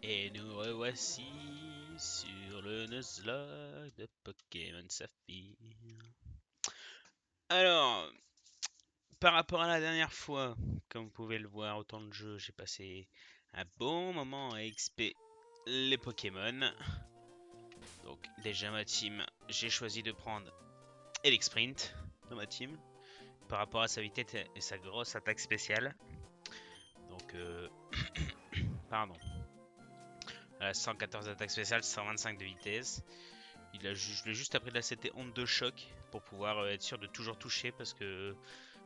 Et nous revoici sur le Nuzlocke de Pokémon Saphir. Alors, par rapport à la dernière fois, comme vous pouvez le voir au temps de jeu, j'ai passé un bon moment à XP les Pokémon. Donc déjà ma team, j'ai choisi de prendre Sprint dans ma team par rapport à sa vitesse et sa grosse attaque spéciale. Donc, pardon. 114 d'attaque spéciale, 125 de vitesse. Je l'ai juste appris de la CT onde de choc pour pouvoir être sûr de toujours toucher parce que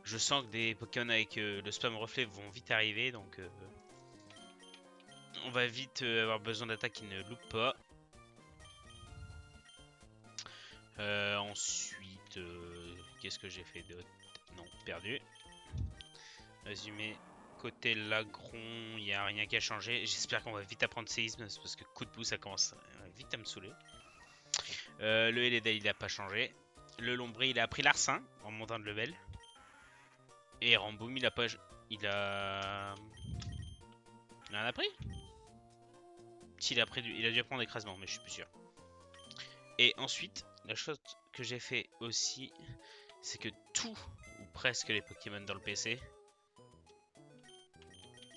je sens que des Pokémon avec le spam reflet vont vite arriver, donc on va vite avoir besoin d'attaques qui ne loupent pas. Ensuite, qu'est-ce que j'ai fait d'autre? Non, perdu. Résumé, côté Lagron, il n'y a rien qui a changé. J'espère qu'on va vite apprendre séisme parce que coup de pouce ça commence vite à me saouler. Le Eledel il n'a pas changé. Le Lombré il a appris l'Arsin en montant de level. Et Ramboum il a pas. Il a. Il en a pris? S'il a pris il a dû apprendre écrasement, mais je suis plus sûr. Et ensuite, la chose que j'ai fait aussi, c'est que tout, ou presque les Pokémon dans le PC,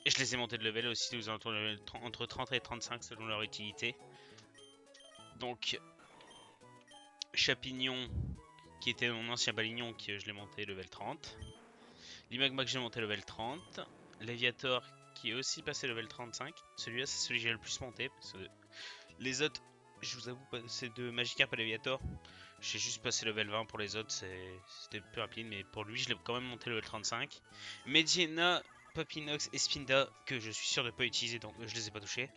je les ai montés de level aussi aux alentours de entre 30 et 35 selon leur utilité. Donc, Chapignon, qui était mon ancien Balignon, que je l'ai monté level 30. Limagma que j'ai monté level 30. Léviator qui est aussi passé level 35. Celui-là, c'est celui que j'ai le plus monté. Parce que les autres, je vous avoue, c'est de Magikarp à Léviator. J'ai juste passé level 20 pour les autres, c'était plus rapide. Mais pour lui, je l'ai quand même monté level 35. Medina, Papinox et Spinda, que je suis sûr de ne pas utiliser, donc je les ai pas touchés.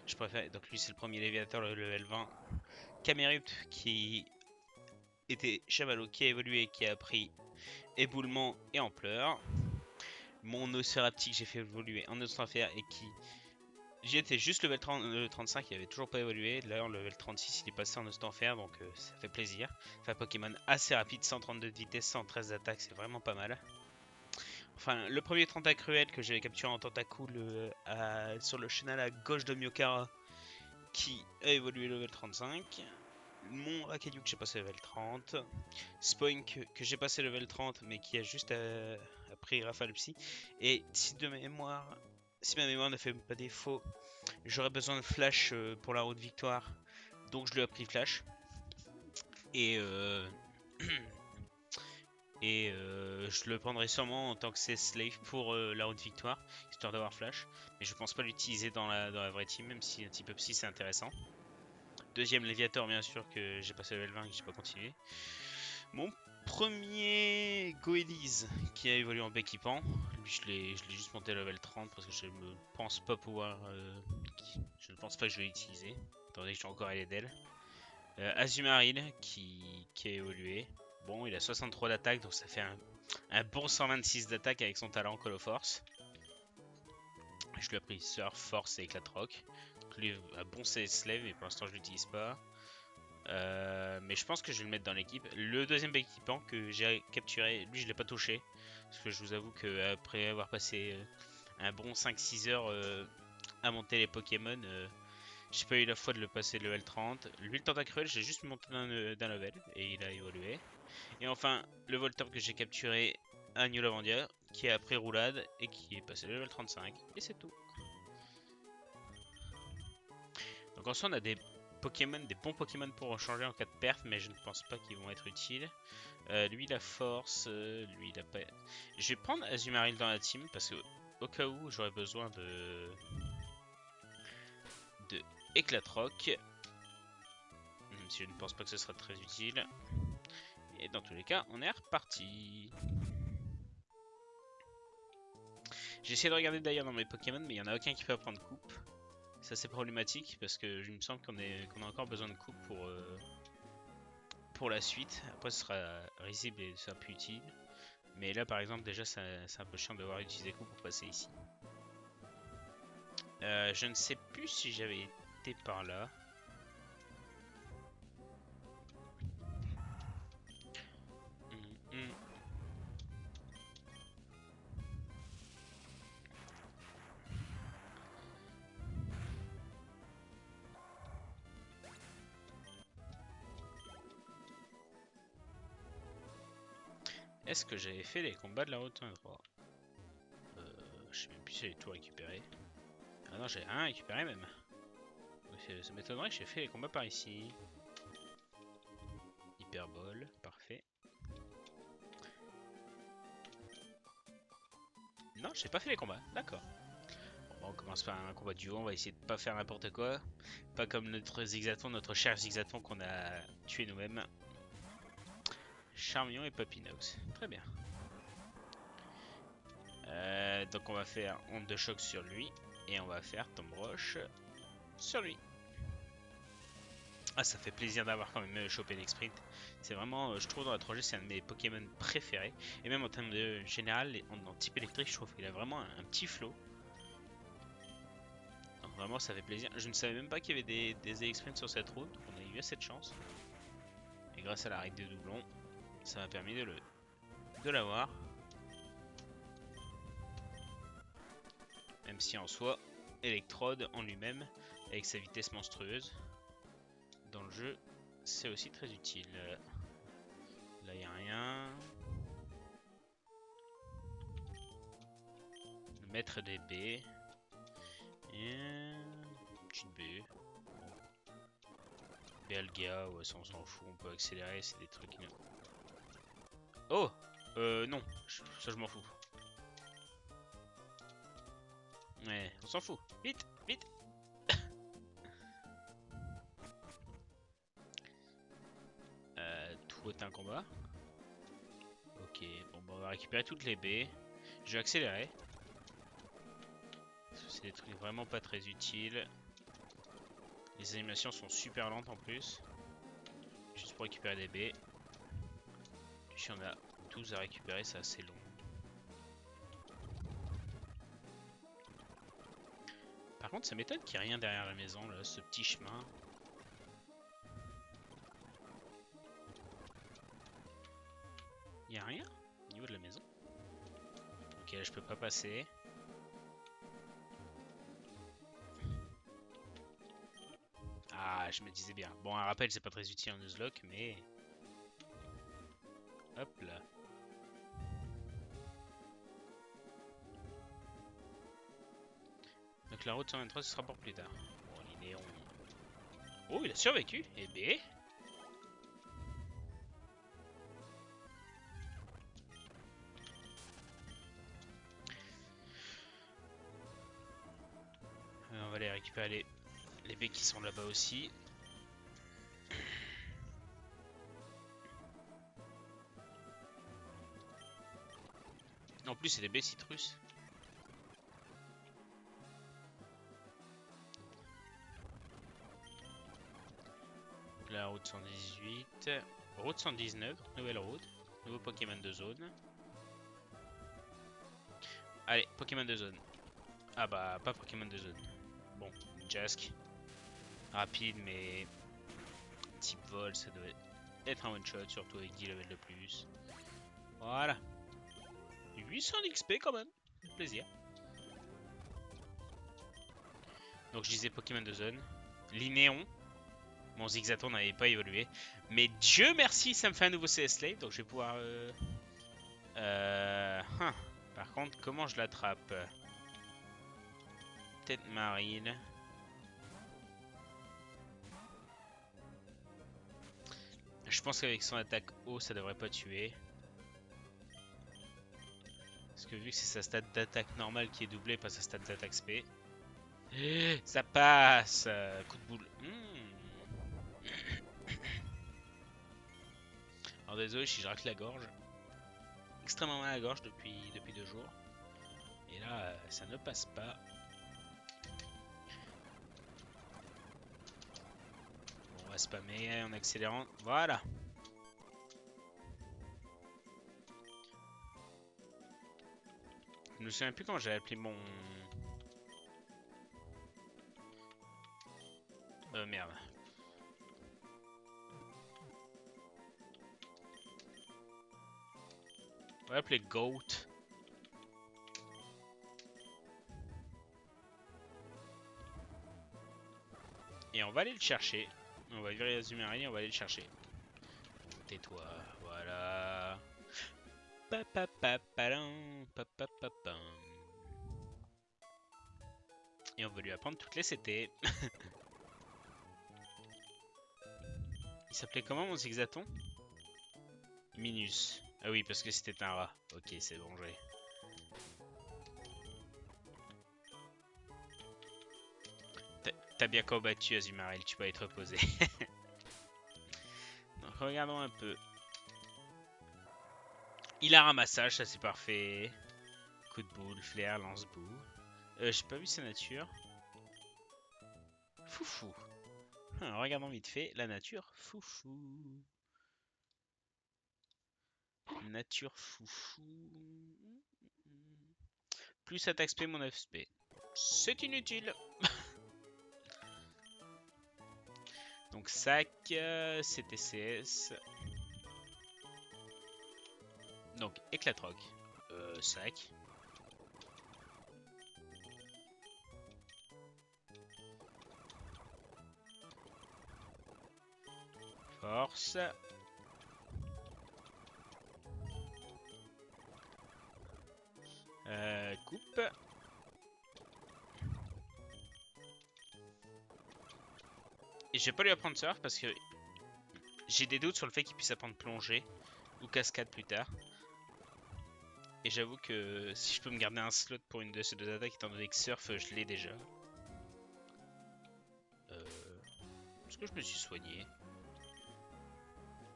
Je préfère. Donc lui, c'est le premier Léviator, le level 20. Camerupt qui était Chamallow, qui a évolué, qui a pris éboulement et ampleur. Mon Nosferapti que j'ai fait évoluer en Nostranfer et qui. J'y étais juste level 30, 35, il avait toujours pas évolué. D'ailleurs, le level 36, il est passé en Nostranfer, donc ça fait plaisir. Enfin, un Pokémon assez rapide, 132 de vitesse, 113 d'attaque, c'est vraiment pas mal. Enfin, le premier Tentacruel que j'avais capturé en Tentacool sur le chenal à gauche de Myokara, qui a évolué level 35. Mon Akayu que j'ai passé level 30. Spoink que j'ai passé level 30 mais qui a juste appris Rafale Psy. Et si ma mémoire ne fait pas défaut, j'aurais besoin de Flash pour la route victoire. Donc je lui ai pris Flash. Et je le prendrai sûrement en tant que c'est slave pour la route victoire, histoire d'avoir Flash. Mais je pense pas l'utiliser dans la vraie team, même si un petit peu Psy c'est intéressant. Deuxième Léviator bien sûr que j'ai passé level 20 et que j'ai pas continué. Mon premier Goélise qui a évolué en Béquipant. Lui, je l'ai juste monté level 30 parce que je ne pense pas pouvoir. Je ne pense pas que je vais l'utiliser. Étant donné que je suis encore à d'elle. Azumarill qui a évolué. Bon, il a 63 d'attaque donc ça fait un bon 126 d'attaque avec son talent Call of Force. Je lui ai pris Surf, Force et Éclat de Rock. Donc lui, un bon CS Slave, mais pour l'instant je l'utilise pas. Mais je pense que je vais le mettre dans l'équipe. Le deuxième équipant que j'ai capturé, lui je l'ai pas touché. Parce que je vous avoue qu'après avoir passé un bon 5-6 heures à monter les Pokémon, j'ai pas eu la foi de le passer level 30. Lui le Tentacruel, j'ai juste monté d'un level et il a évolué. Et enfin, le Voltorb que j'ai capturé à New Lavandia, qui a pris roulade et qui est passé level 35. Et c'est tout. Donc en soi on a des bons Pokémon pour changer en cas de perf, mais je ne pense pas qu'ils vont être utiles. Lui la force, lui il a pas. Je vais prendre Azumarill dans la team parce que au cas où j'aurais besoin de éclat rock, même si je ne pense pas que ce sera très utile. Et dans tous les cas, on est reparti. J'ai essayé de regarder d'ailleurs dans mes Pokémon, mais il n'y en a aucun qui peut apprendre coupe. Ça c'est problématique parce que il me semble qu'on a encore besoin de coupe pour la suite. Après ce sera risible et ça plus utile. Mais là par exemple déjà c'est un peu chiant de devoir utiliser coupe pour passer ici. Je ne sais plus si j'avais été par là. Hum, hum. Est-ce que j'avais fait les combats de la route 103? Je sais même plus si j'avais tout récupéré. Ah non, j'ai rien récupéré même. Ça m'étonnerait que j'ai fait les combats par ici. Hyperbole, parfait. Non, j'ai pas fait les combats, d'accord. Bon, on commence par un combat duo, on va essayer de pas faire n'importe quoi. Pas comme notre Zigzaton, notre cher Zigzaton qu'on a tué nous-mêmes. Charmion et Papinox, très bien. Donc on va faire onde de choc sur lui. Et on va faire tombe roche sur lui. Ah, ça fait plaisir d'avoir quand même chopé l'exprint. C'est vraiment, je trouve dans la 3G, c'est un de mes Pokémon préférés. Et même en termes de général, en type électrique, je trouve qu'il a vraiment un petit flow. Donc vraiment, ça fait plaisir. Je ne savais même pas qu'il y avait des exprints sur cette route. On a eu assez de chance. Et grâce à la règle des doublons, ça m'a permis de l'avoir. Même si en soi, Electrode en lui-même, avec sa vitesse monstrueuse, dans le jeu, c'est aussi très utile. Là, il n'y a rien. Mettre des baies. Et une petite baie. Belgia, ouais, ça on s'en fout, on peut accélérer, c'est des trucs. Oh non, ça je m'en fous. Ouais, on s'en fout. Vite, vite. Tout est un combat. Ok, bon, bah, on va récupérer toutes les baies. Je vais accélérer. C'est des trucs vraiment pas très utiles. Les animations sont super lentes en plus. Juste pour récupérer des baies. Si on a 12 à récupérer, c'est assez long. Par contre, ça m'étonne qu'il n'y ait rien derrière la maison, là, ce petit chemin. Il n'y a rien au niveau de la maison. Ok, là, je peux pas passer. Ah, je me disais bien. Bon, un rappel, c'est pas très utile en Nuzlocke, mais... Hop là. Donc la route 123, ce sera pour plus tard. Bon, Linéon... Oh, il a survécu. Eh ben... On va aller récupérer les baies qui sont là-bas aussi. En plus, c'est des baies citrus. La route 118. Route 119, nouvelle route. Nouveau Pokémon de zone. Allez, Pokémon de zone. Ah bah, pas Pokémon de zone. Bon, Jask. Rapide, mais... Type vol, ça doit être un one-shot, surtout avec 10 levels de plus. Voilà. 800 d'XP quand même. Plaisir. Donc je disais Pokémon de zone. Linéon. Mon Zigzaton n'avait pas évolué. Mais Dieu merci, ça me fait un nouveau CS Slave. Donc je vais pouvoir... Par contre, comment je l'attrape? Tête marine. Je pense qu'avec son attaque haut, ça devrait pas tuer. Parce que vu que c'est sa stat d'attaque normale qui est doublée, pas sa stat d'attaque SP. Ça passe. Coup de boule. Alors désolé si je racle la gorge. Extrêmement mal à la gorge depuis 2 jours. Et là, ça ne passe pas. Bon, on va spammer en accélérant. Voilà. Je me souviens plus comment j'avais appelé mon... Merde. On va l'appeler Goat. Et on va aller le chercher. On va virer la Zumarine et on va aller le chercher. Tais-toi, voilà. Et on veut lui apprendre toutes les CT. Il s'appelait comment mon zigzaton? Minus. Ah oui, parce que c'était un rat. Ok, c'est bon, j'ai. T'as bien combattu, Azumarill, tu peux être reposé. Donc, regardons un peu. Il a un ramassage, ça c'est parfait. Coup de boule, flair, lance-boue. J'ai pas vu sa nature. Foufou. Regardons vite fait la nature. Foufou. Nature foufou. Plus attaque SP, mon FP. C'est inutile. Donc sac, CTCS. Donc éclatroc. Sac. Force. Coupe. Et je vais pas lui apprendre surf parce que j'ai des doutes sur le fait qu'il puisse apprendre plongée ou cascade plus tard. Et j'avoue que si je peux me garder un slot pour une de ces deux attaques, étant donné que surf, je l'ai déjà. Est-ce que je me suis soigné?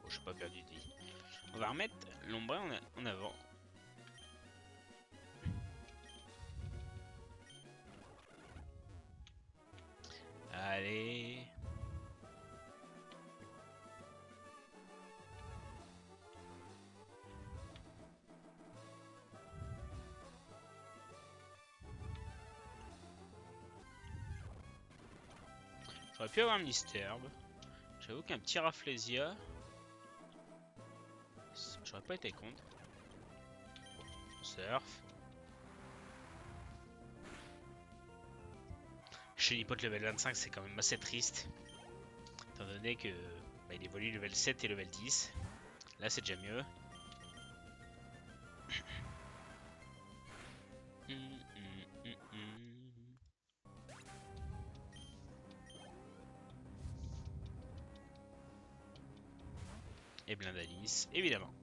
Bon, je n'ai pas perdu de vie. On va remettre l'ombre en avant. Allez. J'aurais pu avoir un Mystherbe. J'avoue qu'un petit Rafflesia, j'aurais pas été contre. Surf. Chenipot level 25, c'est quand même assez triste. Étant donné que il évolue level 7 et level 10. Là, c'est déjà mieux. Et Blindalis, évidemment.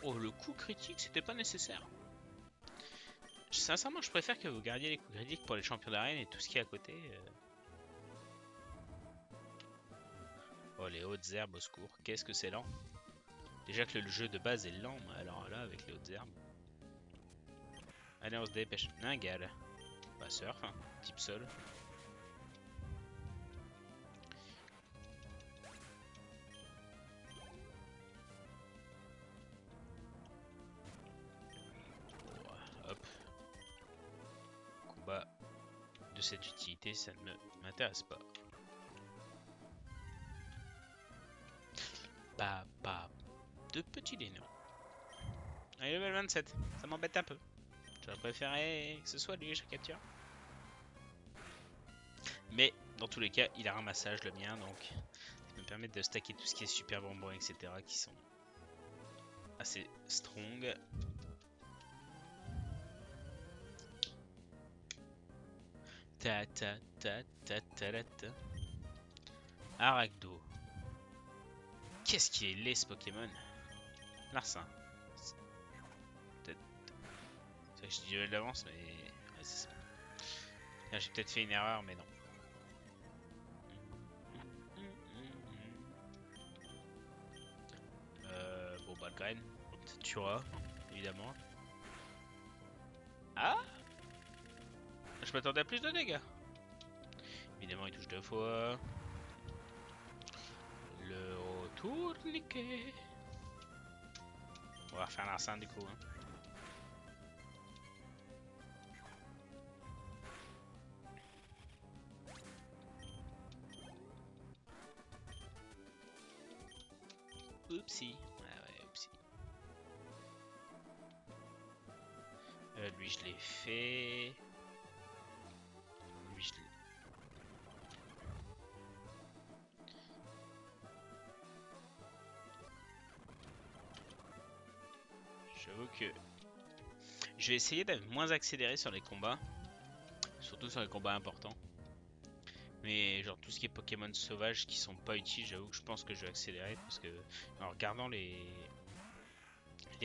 Oh, le coup critique, c'était pas nécessaire. Sincèrement, je préfère que vous gardiez les coups critiques pour les champions d'arène et tout ce qui est à côté. Oh, les hautes herbes au secours. Qu'est-ce que c'est lent. Déjà que le jeu de base est lent, alors là, avec les hautes herbes. Allez, on se dépêche. Ningal. Bah, surf, hein. Type sol. Oh, hop. Combat de cette utilité, ça ne m'intéresse pas. Bah, de petits lénos. Allez, level 27. Ça m'embête un peu. J'aurais préféré que ce soit lui, je capture. Mais dans tous les cas, il a un ramassage le mien, donc ça me permet de stacker tout ce qui est super bonbon, etc. qui sont assez strong. Ta ta ta ta ta ta ta. Arachdo. Qu'est-ce qui est laid ce Pokémon? Larcin. C'est vrai que je dis de l'avance, mais ouais, c'est ça. J'ai peut-être fait une erreur, mais non. Bon, bah, Grain. Ça tuera, évidemment. Ah! Je m'attendais à plus de dégâts. Évidemment, il touche 2 fois. Le retourniquet. On va refaire l'arcin du coup. Hein. Oupsie. Ouais, oupsie. Lui, je l'ai fait. Lui, je l'ai. J'avoue que je vais essayer d'être moins accéléré sur les combats, surtout sur les combats importants. Mais genre tout ce qui est Pokémon sauvages qui sont pas utiles, j'avoue que je pense que je vais accélérer parce que en regardant les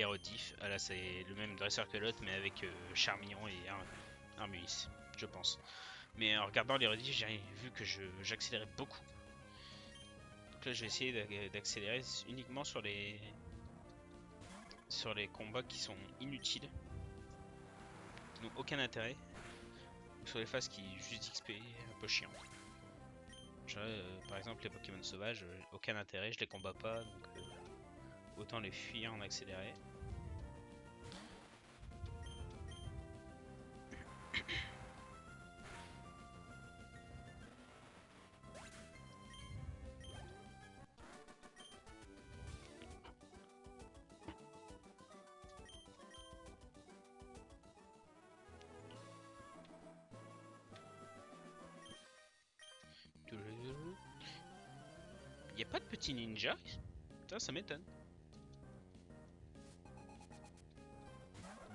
rediffs, ah là c'est le même dresseur que l'autre mais avec Charmillon et Armuis, je pense. Mais en regardant les rediffs, j'ai vu que j'accélérais beaucoup. Donc là je vais essayer d'accélérer uniquement sur les combats qui sont inutiles, qui n'ont aucun intérêt, ou sur les phases qui juste XP un peu chiant. Genre, par exemple les Pokémon sauvages, aucun intérêt, je les combats pas, donc autant les fuir en accéléré. Y a pas de petit ninja? Putain, ça m'étonne.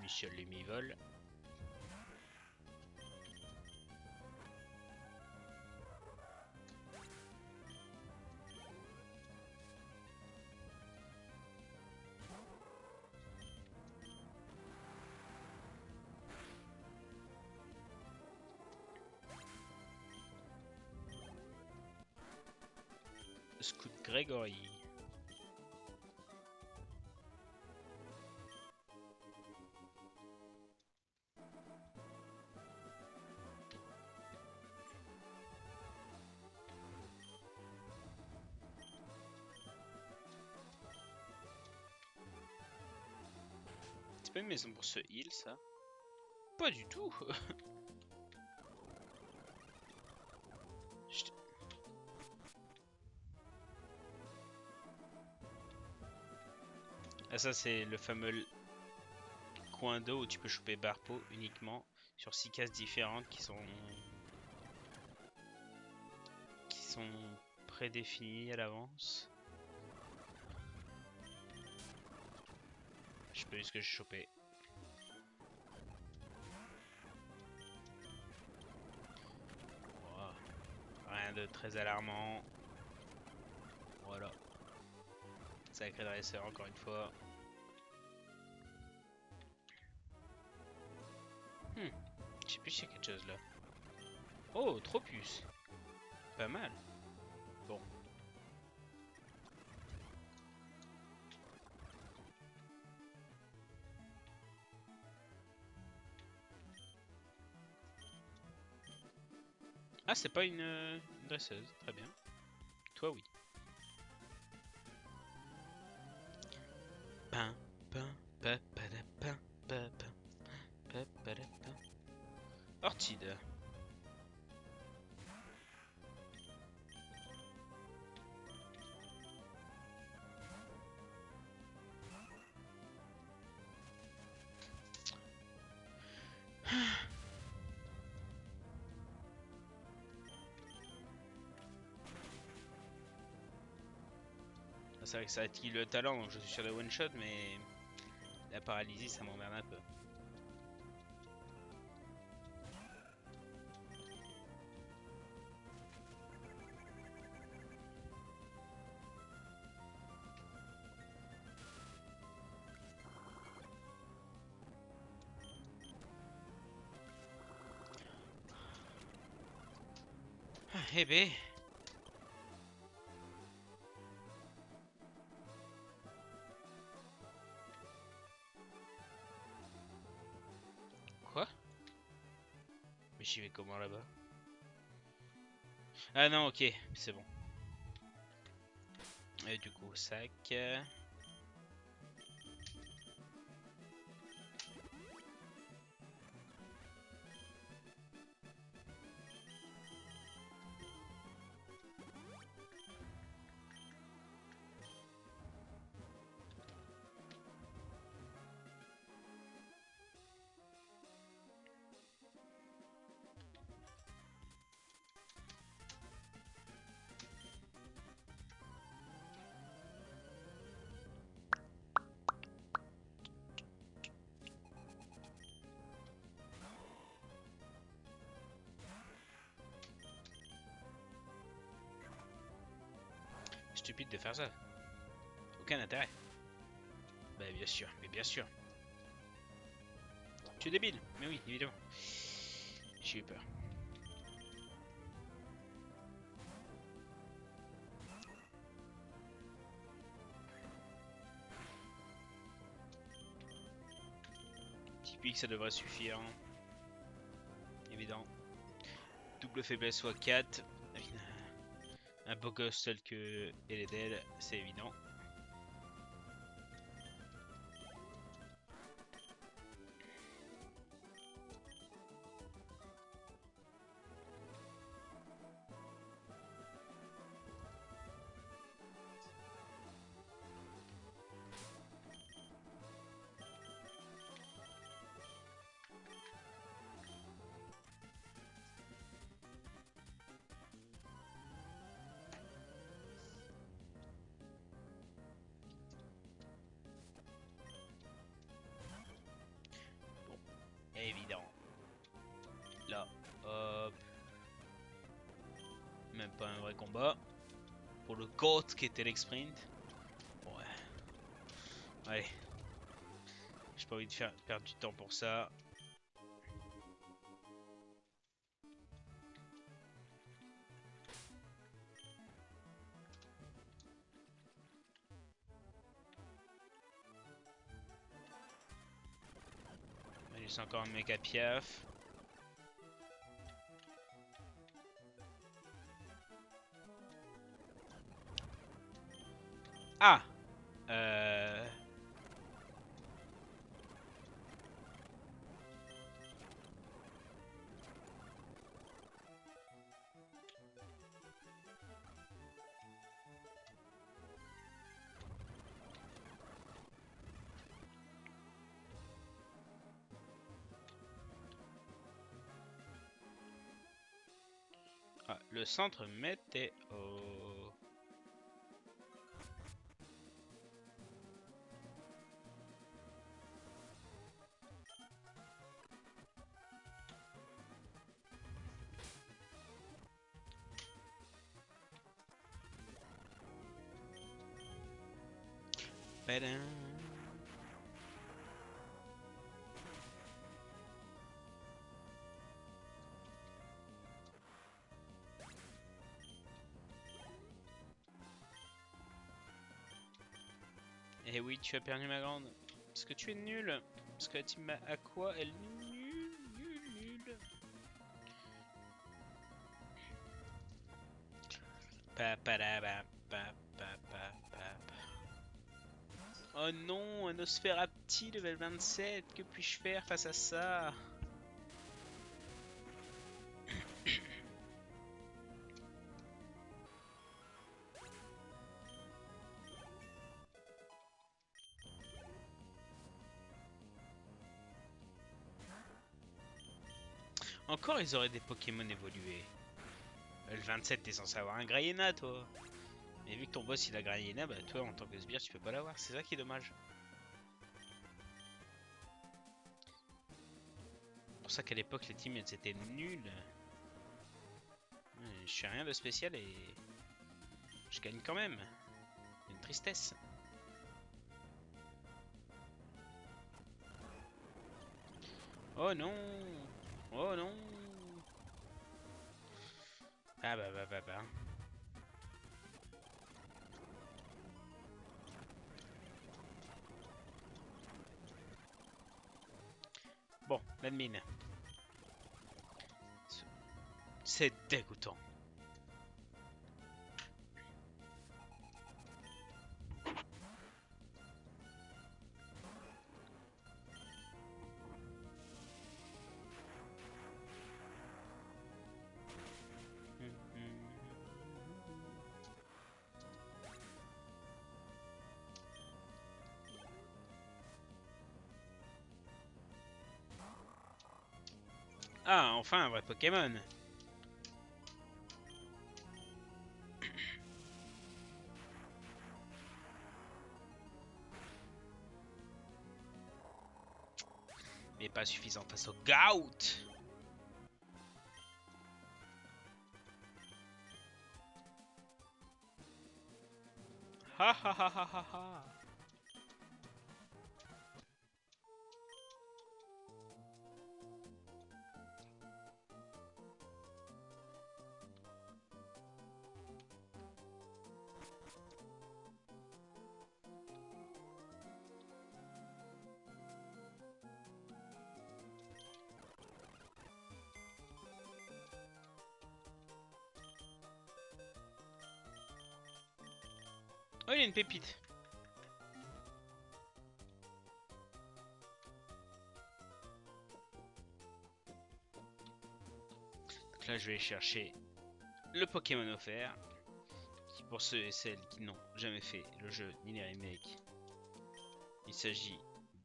Michel Lemivol. Scout Gregory. C'est pas une maison pour se heal ça? Pas du tout. Ah ça c'est le fameux coin d'eau où tu peux choper Barpo uniquement sur 6 cases différentes qui sont prédéfinies à l'avance. Je sais pas eu ce que j'ai chopé. Wow. Rien de très alarmant. Voilà. Sacré dresseur encore une fois. Je sais plus s'il y a quelque chose là. Oh, Tropius. Pas mal. Bon. Ah, c'est pas une dresseuse. Très bien. Toi, oui. Pin, pin, pa, pa, da, pin, pa, pin, pa, pa, da, pin. Orchide. C'est vrai que ça attire le talent, donc je suis sur le one shot, mais la paralysie ça m'emmerde un peu. Eh ben. Quoi? Mais j'y vais comment là-bas? Ah non, ok, c'est bon. Et du coup, sac. stupide de faire ça. Aucun intérêt. Bah bien sûr, mais bien sûr. Tu es débile, mais oui, évidemment. J'ai eu peur. Typique, ça devrait suffire. Hein. Évident. Double faiblesse soit 4. Un beau gosse tel que Eledel, c'est évident. Évident. Là, hop. Même pas un vrai combat. Pour le GOAT qui était l'exprint. Ouais. Allez. J'ai pas envie de perdre du temps pour ça. Juste encore un mec à piaf. Ah le centre météo. Badam. Eh oui, tu as perdu ma grande. Parce que tu es nul. Parce que la team Aqua, elle est nulle. Oh non, un Nosferapti level 27. Que puis-je faire face à ça? Encore, ils auraient des Pokémon évolués. Le 27, t'es censé avoir un Grayena, toi. Mais vu que ton boss il a Grayena, bah toi en tant que sbire, tu peux pas l'avoir. C'est ça qui est dommage. C'est pour ça qu'à l'époque, les teams elles étaient nulles. Je fais rien de spécial et je gagne quand même. Une tristesse. Oh non. Oh non. Ah bah. Bon, l'admin. C'est dégoûtant. Ah, enfin un vrai Pokémon. Mais pas suffisant face au Gout. Ha ha ha ha ha ha. Oh, il y a une pépite. Donc là, je vais chercher le Pokémon offert. Qui, pour ceux et celles qui n'ont jamais fait le jeu ni les remakes, il s'agit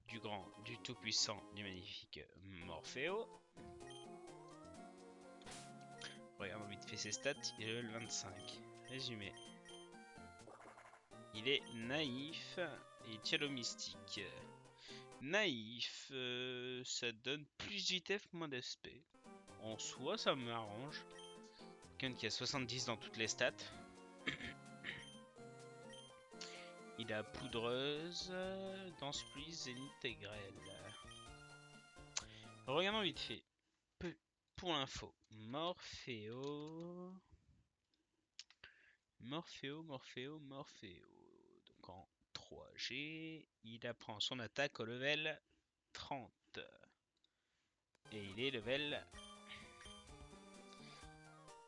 du grand, du tout puissant, du magnifique Morpheo. Regardons vite fait ses stats. Il est level 25. Résumé. Il est naïf et il tient le mystique. Naïf, ça donne plus de vitesse, moins d'aspect. En soi, ça m'arrange. Quelqu'un qui a 70 dans toutes les stats. Il a poudreuse, danse pluie, zénith et grêle. Regardons vite fait. Pour l'info, Morpheo. Donc en 3G, il apprend son attaque au level 30. Et il est level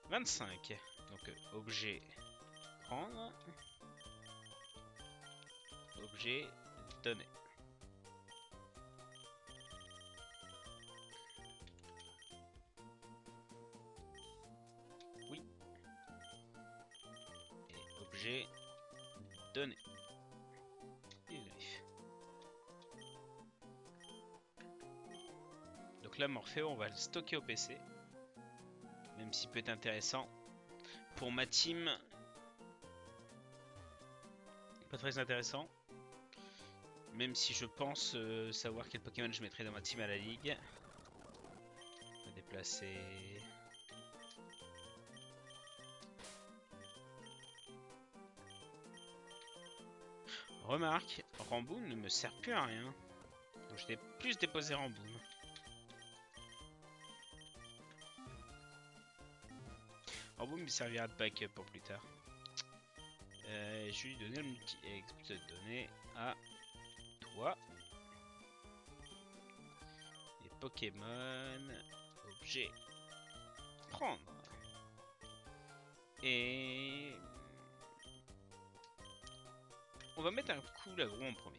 25. Donc objet prendre. Objet donner. Oui. Et objet donner. Donc là, Morpheo, on va le stocker au PC. Même s'il peut être intéressant. Pour ma team, pas très intéressant. Même si je pense savoir quel Pokémon je mettrai dans ma team à la ligue. On va déplacer. Remarque, Ramboon ne me sert plus à rien. Donc je vais plus déposer Ramboon. Ramboon me servira de backup pour plus tard. Je vais lui donner le multi-ex. Peut-être donner à toi. Les Pokémon. Objet. Prendre. Et on va mettre un coup l'agro en premier.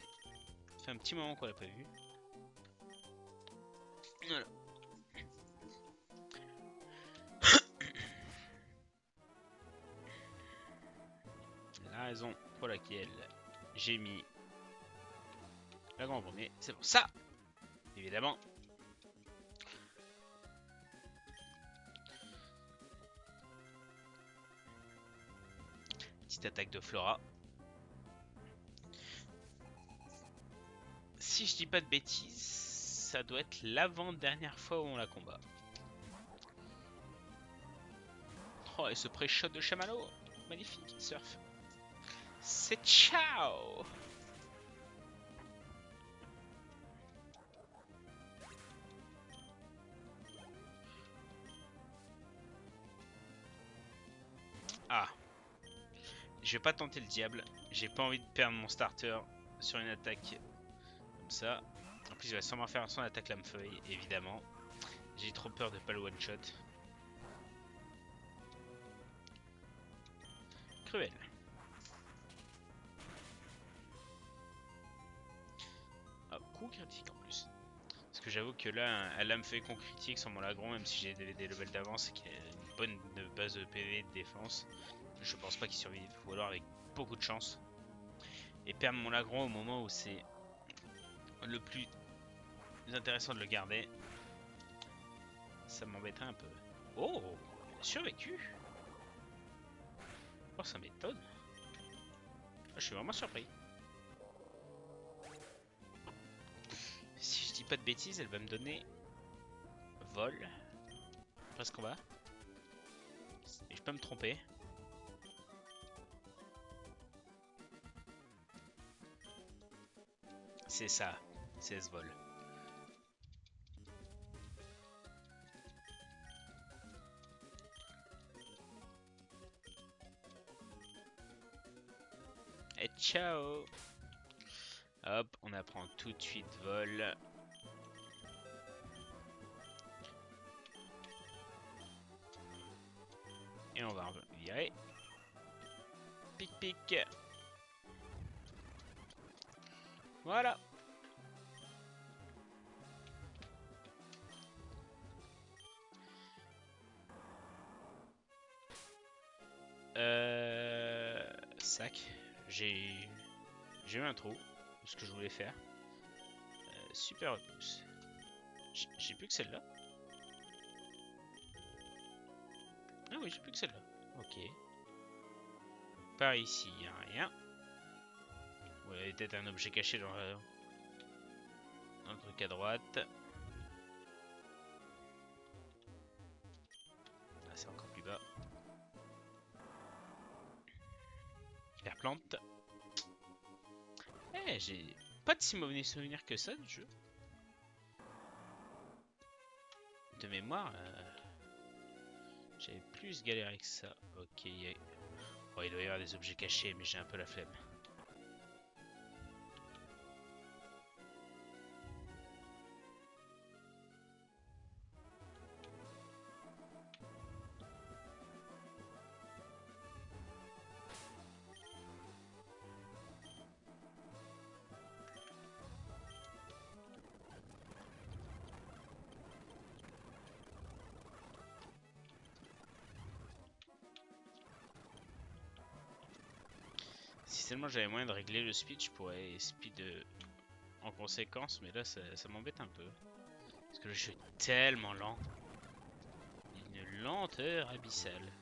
Ça fait un petit moment qu'on l'a pas vu. Voilà. La raison pour laquelle j'ai mis l'agro en premier, c'est pour ça, évidemment. Petite attaque de Flora. Si je dis pas de bêtises, ça doit être l'avant-dernière fois où on la combat. Oh, et ce pré-shot de Chamallow, magnifique, surf. C'est ciao. Ah, je vais pas tenter le diable. J'ai pas envie de perdre mon starter sur une attaque comme ça. En plus, il va sûrement faire son attaque lame-feuille, évidemment. J'ai trop peur de pas le one-shot. Cruel. Ah, coup critique en plus. Parce que j'avoue que là, un lame-feuille qu'on critique sur mon lagron, même si j'ai des levels d'avance et qu'il a une bonne base de PV et de défense, je pense pas qu'il survive. Ou alors avec beaucoup de chance. Et perdre mon lagron au moment où c'est le plus intéressant de le garder, ça m'embêterait un peu. Oh, il a survécu. Oh, ça m'étonne. Je suis vraiment surpris. Si je dis pas de bêtises, elle va me donner vol. Presque combat. Et je peux me tromper. C'est ça. 16 vols. Et ciao. Hop, on apprend tout de suite vol. Et on va virer. Pic pic. Voilà. Sac. J'ai eu un trou. Ce que je voulais faire. Super repousse. J'ai plus que celle-là. Ah oui, j'ai plus que celle-là. Ok. Par ici, y a rien. Ouais, il y a peut-être un objet caché dans le truc à droite. Ah, c'est encore plus bas. Faire plante. Eh, j'ai pas de si mauvais souvenir que ça du jeu. De mémoire, j'avais plus galéré que ça. Ok, oh, il doit y avoir des objets cachés, mais j'ai un peu la flemme. Si seulement j'avais moyen de régler le speed, je pourrais speed en conséquence, mais là ça m'embête un peu. Parce que le jeu est tellement lent. Une lenteur abyssale.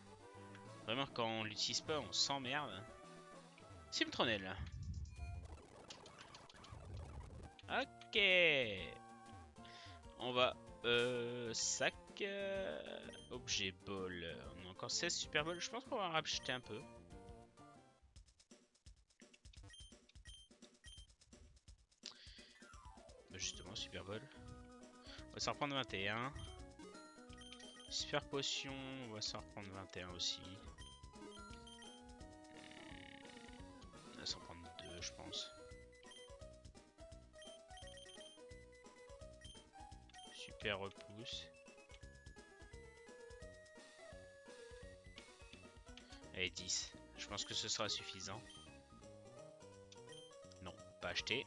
Vraiment, quand on l'utilise pas, on s'emmerde. Simtronel. Ok. On va. Sac. Objet ball. On a encore 16 super balls. Je pense qu'on va en racheter un peu. Bah justement, super ball. On va s'en reprendre 21. Super potion. On va s'en reprendre 21 aussi. On va s'en prendre 2, je pense. Super repousse. Allez, 10. Je pense que ce sera suffisant. Non, pas acheté.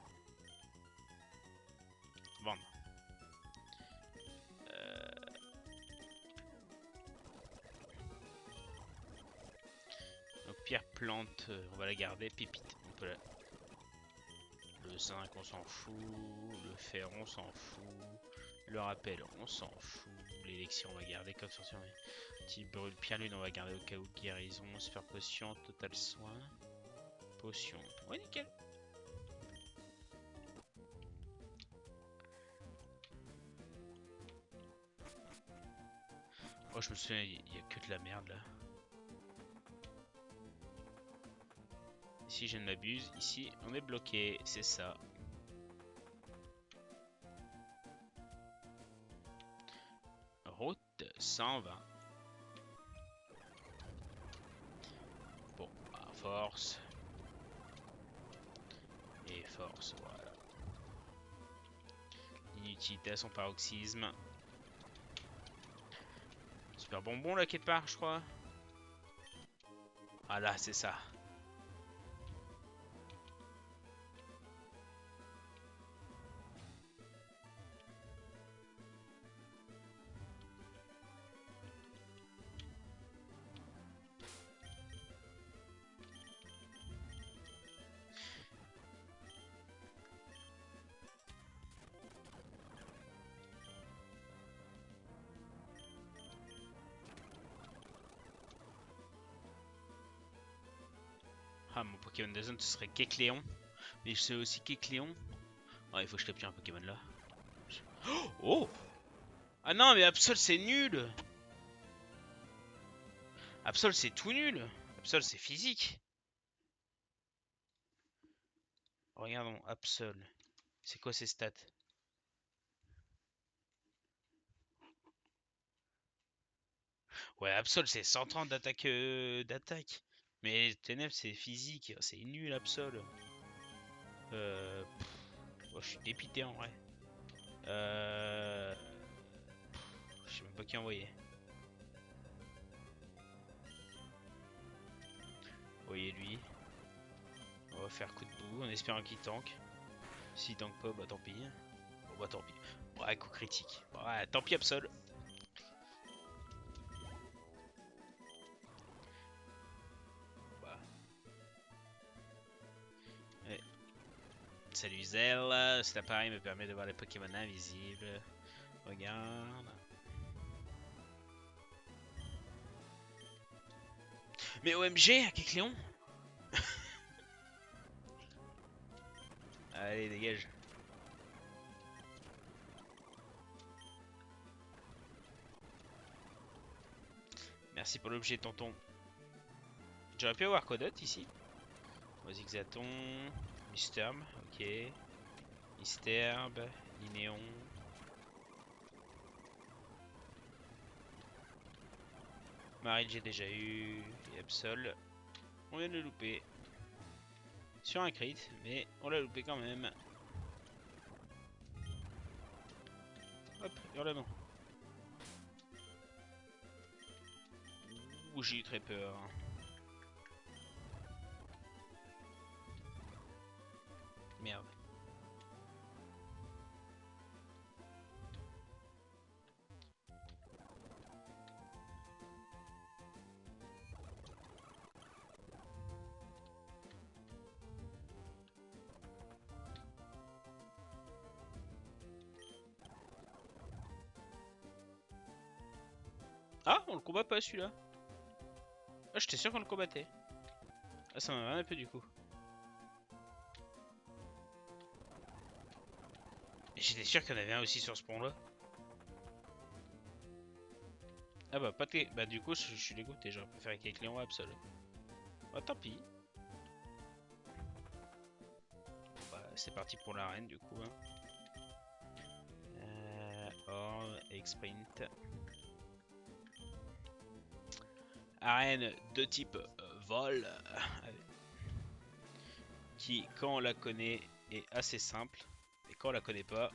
Vendre. Donc pierre plante, on va la garder. Pépite, on peut la... Le zinc, on s'en fout. Le fer, on s'en fout. Le rappel, on s'en fout. L'élixir, on va garder comme sortir. Petit brûle pierre lune, on va garder au cas où. Guérison, super potion, total soin. Potion. Ouais, nickel. Oh, je me souviens, il y a que de la merde là. Si je ne m'abuse, ici on est bloqué, c'est ça. Route 120. Bon, bah, force. Et force, voilà. Inutilité à son paroxysme. Super bonbon là quelque part, je crois. Ah là, c'est ça. Ah, mon Pokémon de zone ce serait Kecléon. Mais je sais aussi Kecléon. Oh, il faut que je capture un Pokémon là. Oh! Ah non, mais Absol c'est nul! Absol c'est tout nul! Absol c'est physique! Regardons, Absol. C'est quoi ces stats? Ouais, Absol, c'est 130 d'attaque. D'attaque. Mais Ténèbres, c'est physique. C'est nul, Absol. Oh, je suis dépité en vrai. Euh... Je sais même pas qui envoyer. Envoyez lui. On va faire coup de bout en espérant qu'il tank. S'il tank pas, bah tant pis. Bon bah tant pis. Ouais, coup critique. Ouais, tant pis Absol. Bah, ouais. Salut Zell. Cet appareil me permet de voir les Pokémon invisibles. Regarde. Mais OMG, à Kecléon. Allez, dégage. Merci pour l'objet, tonton. J'aurais pu avoir Codot ici. Zigzaton. Misterb, ok. Misterb. Linéon. Maril, j'ai déjà eu. Et Absol. On vient de le louper. Sur un crit, mais on l'a loupé quand même. Hop, hurlement. Ouh, j'ai eu très peur. Merde. Ah, on le combat pas celui-là. Ah, j'étais sûr qu'on le combattait. Ah, ça m'a un peu du coup. J'étais sûr qu'il y en avait un aussi sur ce pont-là. Ah bah, pas de... Bah, du coup, je suis dégoûté. J'aurais préféré qu'avec Léon Absol. Bah, tant pis. Bah, c'est parti pour l'arène du coup. Hein. Or, X-Print. Arène de type vol. Qui, quand on la connaît, est assez simple. Et quand on la connaît pas,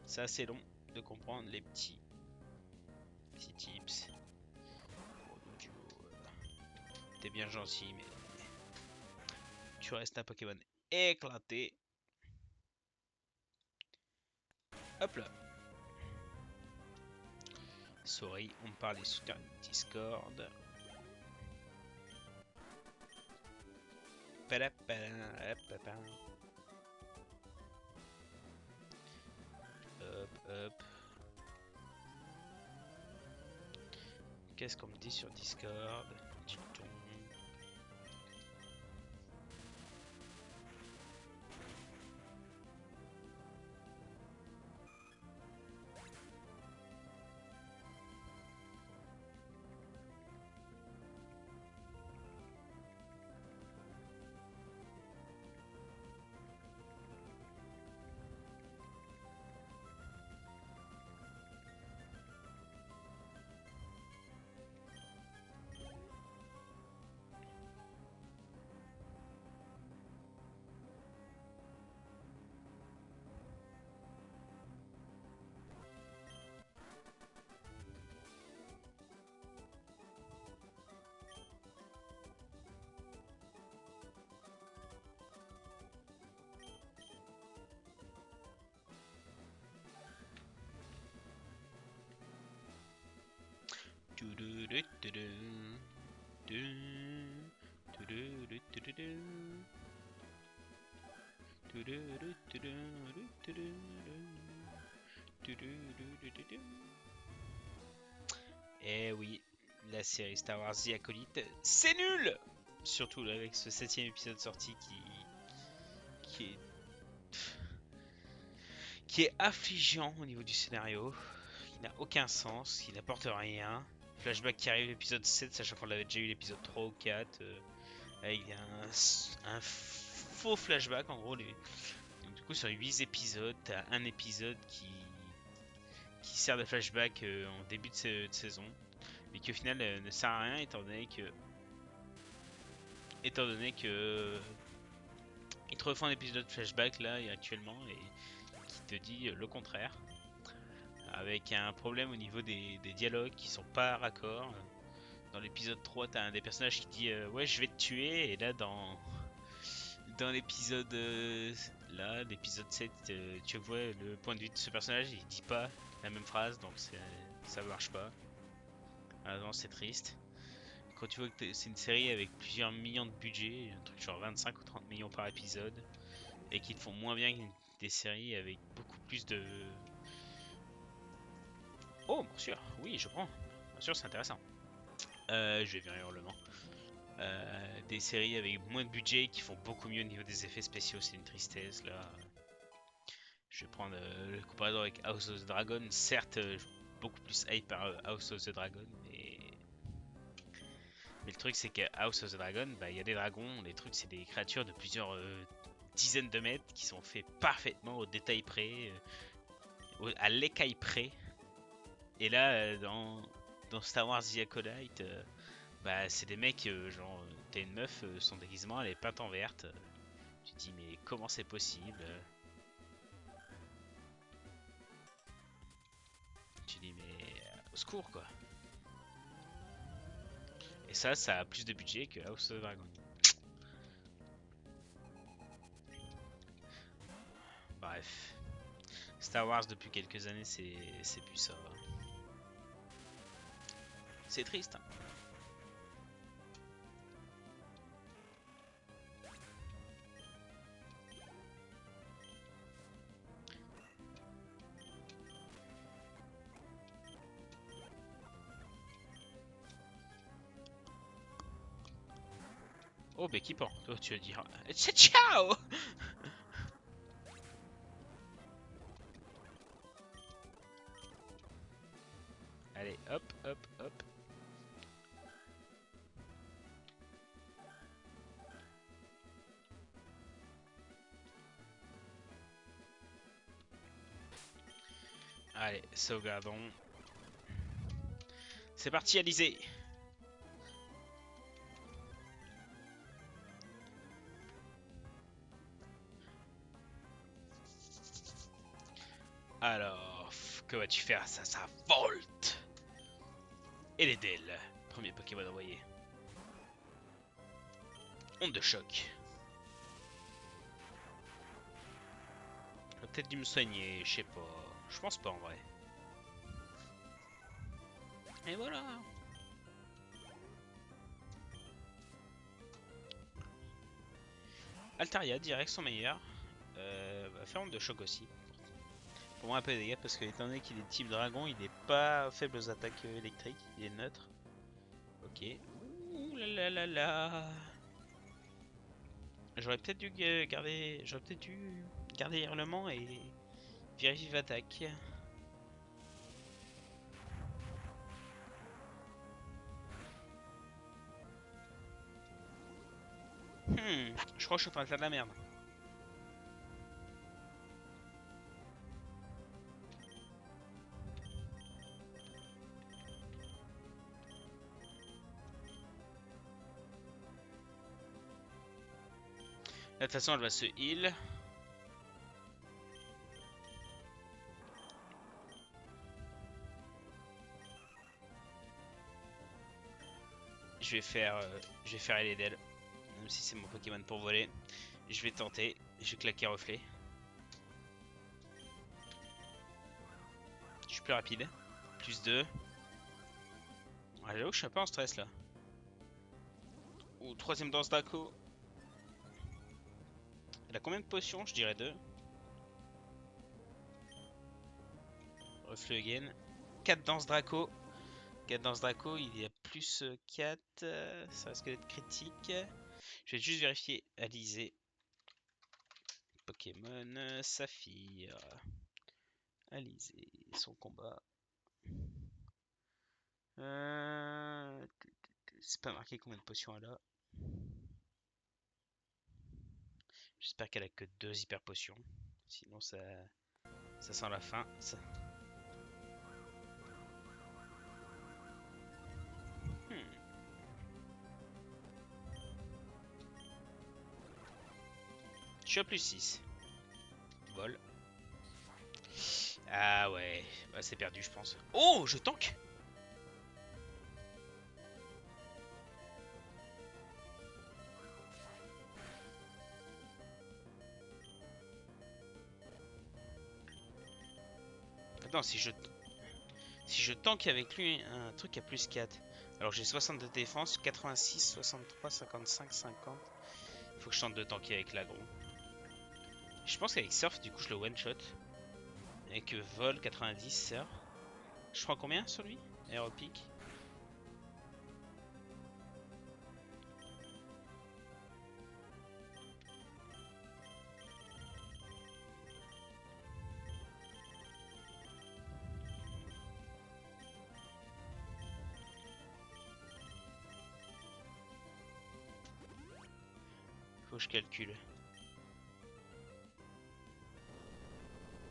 c'est assez long de comprendre les petits tips. T'es bien gentil, mais tu restes un Pokémon éclaté. Hop là. Sorry, on me parlait sur Discord. Hop, hop. Qu'est-ce qu'on me dit sur Discord? Dit-on. Eh oui, la série Star Wars The Acolyte, c'est nul. Surtout là, avec ce 7ème épisode sorti qui est qui est affligeant au niveau du scénario, qui n'a aucun sens, qui n'apporte rien. Flashback qui arrive l'épisode 7, sachant qu'on avait déjà eu l'épisode 3 ou 4, avec un faux flashback en gros. Donc Du coup, sur 8 épisodes, t'as un épisode qui sert de flashback en début de saison, mais qui au final ne sert à rien étant donné que ils te refont un épisode flashback là et actuellement et qui te dit le contraire, avec un problème au niveau des dialogues qui sont pas raccords. Dans l'épisode 3, t'as un des personnages qui dit ouais, je vais te tuer, et là dans l'épisode l'épisode 7, tu vois le point de vue de ce personnage, il dit pas la même phrase, donc ça marche pas. Ah non, c'est triste. Quand tu vois que c'est une série avec plusieurs millions de budget, un truc genre 25 ou 30 millions par épisode, et qui te font moins bien que des séries avec beaucoup plus de... Oh, bien sûr, oui, je prends. Bien sûr, c'est intéressant. Je vais virer hurlement. Des séries avec moins de budget qui font beaucoup mieux au niveau des effets spéciaux, c'est une tristesse là. Je vais prendre le comparaison avec House of the Dragon. Certes, beaucoup plus hype par House of the Dragon, mais le truc c'est que House of the Dragon, bah, il y a des dragons, les trucs c'est des créatures de plusieurs dizaines de mètres qui sont faits parfaitement au détail près, à l'écaille près. Et là, dans Star Wars The Acolyte, bah, c'est des mecs, genre, t'as une meuf, son déguisement elle est peinte en verte. Tu te dis, mais comment c'est possible? Tu te dis, mais au secours quoi. Et ça a plus de budget que House of the Dragon. Bref. Star Wars depuis quelques années, c'est plus ça. C'est triste, hein. Oh, bah qui prend? Toi, tu vas dire. C'est ciao! Allez, hop, hop, hop. Allez, sauvegardons. C'est parti, Alizé! Alors, que vas-tu faire? Ça volte! Et les Dell. Premier Pokémon envoyé. Onde de choc. J'aurais peut-être dû me soigner, je sais pas. Je pense pas en vrai. Et voilà! Altaria, direct, son meilleur. Va faire onde de choc aussi. Pour moi un peu de dégâts parce que étant donné qu'il est type dragon, il n'est pas faible aux attaques électriques, il est neutre. Ok. Ouh là là là là. J'aurais peut-être dû garder hurlement et virer vive attaque. Je crois que je suis en train de faire de la merde. De toute façon, elle va se heal. Je vais faire Eledel, même si c'est mon Pokémon pour voler. Je vais tenter, je vais claquer reflet. Je suis plus rapide. Plus 2. Ah, j'avoue que je suis un peu en stress là. Ou troisième danse d'Ako. Elle a combien de potions? Je dirais 2. Reflet again. 4 danses Draco. 4 danses Draco, il y a plus 4. Ça risque d'être critique. Je vais juste vérifier. Alizé. Pokémon Saphir. Alizé. Son combat. C'est pas marqué combien de potions elle a. J'espère qu'elle a que 2 hyper potions. Sinon ça sent la fin. Hmm. Je suis à plus 6. Vol. Ah ouais, bah, c'est perdu je pense. Oh, je tank. Attends, si je tank avec lui un truc à plus 4. Alors j'ai 60 de défense, 86, 63, 55, 50. Faut que je tente de tanker avec l'agro. Je pense qu'avec surf, du coup, je le one shot. Avec vol 90, surf. Je prends combien sur lui? Aéropic. Faut que je calcule.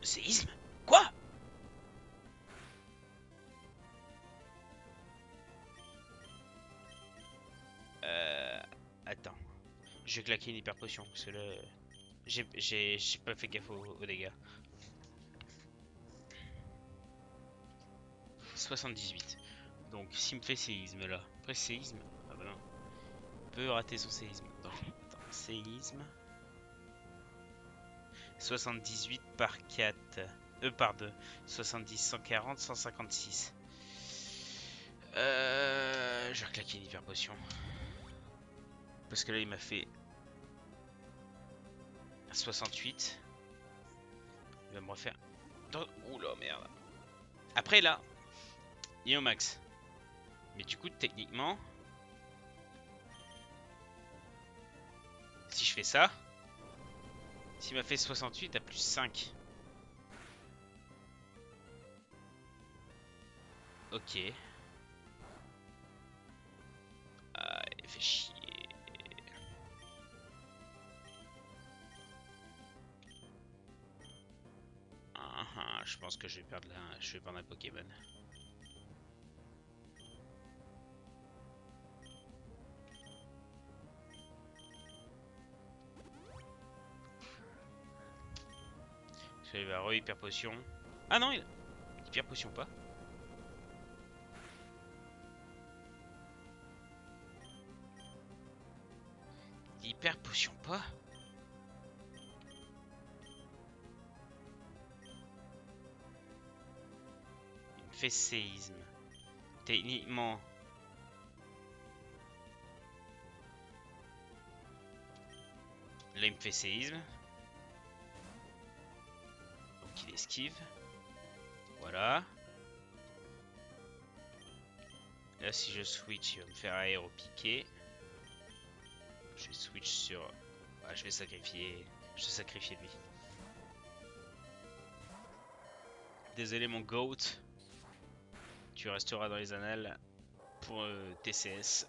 Séisme? Quoi? Attends. Je vais claquer une hyper potion parce que là, j'ai pas fait gaffe aux dégâts. 78. Donc s'il me fait séisme là. Après séisme. Ah bah non. On peut rater son séisme. Donc, attends, séisme. 78 par 4. Par 2. 70, 140, 156. Je vais claquer une hyper potion. Parce que là il m'a fait 68. Il va me refaire. Oula merde. Après là, il est au max. Mais du coup techniquement, si je fais ça, s'il m'a fait 68 à plus 5. Ok. Ah, il fait chier. Je pense que je vais perdre je vais perdre un Pokémon. Il va re-hyper potion. Ah non, il hyper potion pas. Hyper potion pas. Il me fait séisme. Techniquement. Là il me fait séisme. Donc il esquive. Voilà. Là si je switch, il va me faire aéropiquer. Je vais switch sur... Ah, je vais sacrifier... Je vais sacrifier lui. Désolé mon GOAT. Tu resteras dans les annales pour TCS.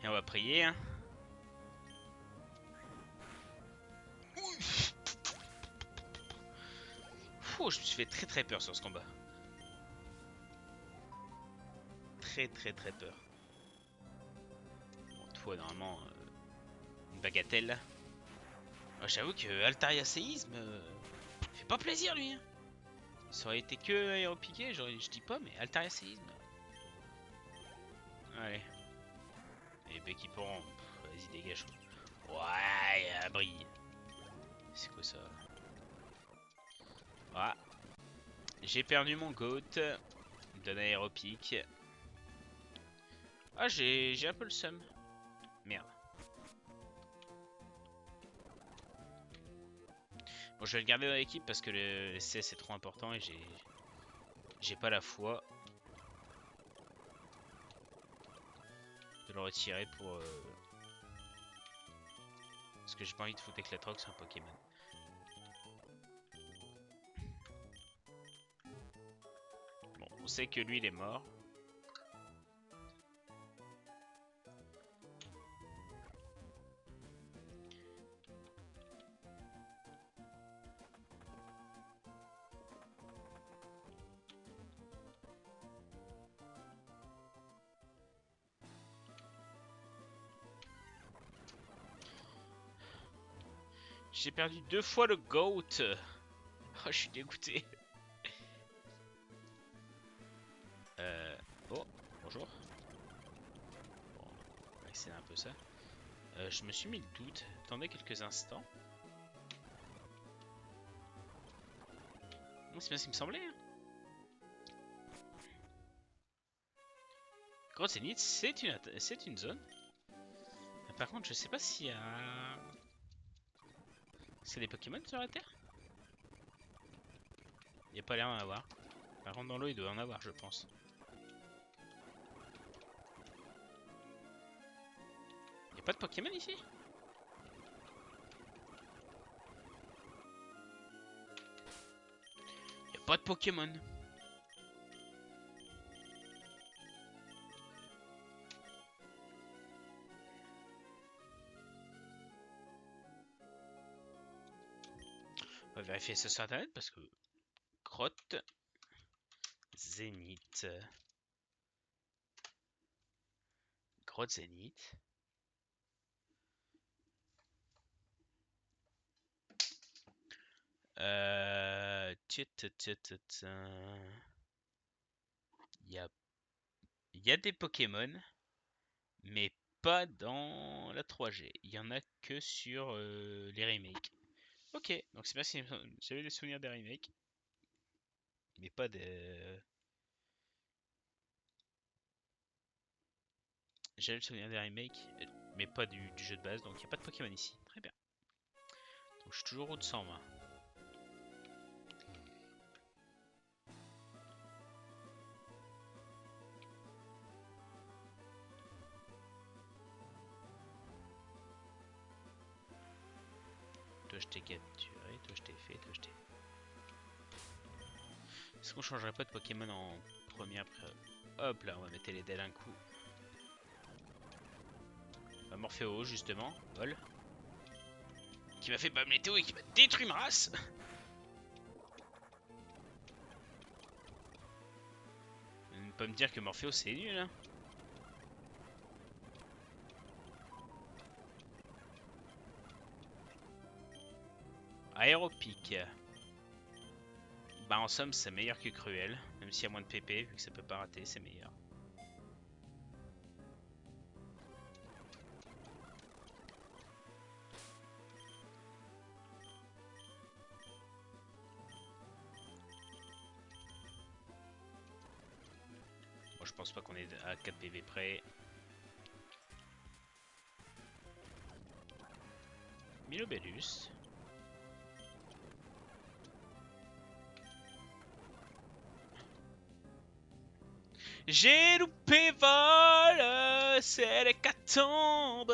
Et on va prier. Hein. Fou, je me suis fait très peur sur ce combat. Très peur. Bon, toi normalement, une bagatelle. Moi, j'avoue que Altaria Séisme fait pas plaisir lui. Hein. Ça aurait été que aéropiqué, je dis pas, mais Altaria Séisme. Allez. Et Becky Poran, vas-y dégage. Ouais, brille. C'est quoi ça? Voilà. J'ai perdu mon goat. Il me donne aéropique. Ah, j'ai un peu le seum. Merde. Bon, je vais le garder dans l'équipe parce que le CS est trop important et j'ai pas la foi de le retirer pour parce que j'ai pas envie de foutre avec la troc, c'est un Pokémon. Bon, on sait que lui il est mort. J'ai perdu 2 fois le GOAT. Oh, je suis dégoûté. Oh, bonjour. Bon, on va accélérer un peu ça. Je me suis mis le doute. Attendez quelques instants. Non, c'est bien ce qui me semblait. Hein. Grotte Zénith, c'est une zone. Par contre, je sais pas s'il y a... C'est des Pokémon sur la Terre? Il n'y a pas l'air d'en avoir. Par contre, dans l'eau, il doit en avoir, je pense. Il n'y a pas de Pokémon ici? Il n'y a pas de Pokémon. On va vérifier ça sur internet parce que... Grotte Zénith. Grotte Zénith. Il y a des Pokémon, mais pas dans la 3G. Il y en a que sur les remakes. Ok, donc c'est bien si j'avais des souvenirs des remakes, mais pas des... J'avais le souvenir des remakes, mais pas du jeu de base, donc il n'y a pas de Pokémon ici. Très bien. Donc je suis toujours route 120. Toi je t'ai capturé, toi je t'ai fait, toi je t'ai... Est-ce qu'on changerait pas de Pokémon en première... Hop là, on va mettre les dés d'un coup. Morphéo justement, vol. Qui m'a fait pas météo et qui m'a détruit ma race. Ne pas me dire que Morphéo c'est nul hein. Aéropic. Bah en somme c'est meilleur que Cruel. Même s'il y a moins de PP, vu que ça peut pas rater, c'est meilleur. Moi je pense pas qu'on est à 4 PV près. Milobellus. J'ai loupé vol, c'est l'hécatombe.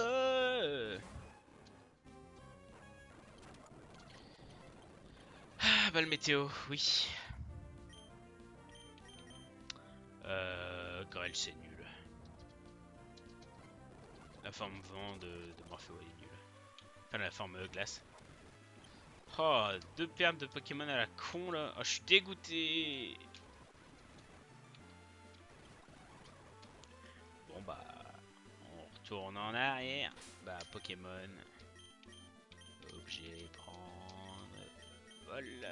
Ah bah le météo, oui. Grêle c'est nul. La forme vent de Morphéo est nulle. Enfin la forme glace. Oh, 2 pertes de Pokémon à la con là. Oh, je suis dégoûté. Bon bah, on retourne en arrière. Bah, Pokémon. Objet, prendre. Vol.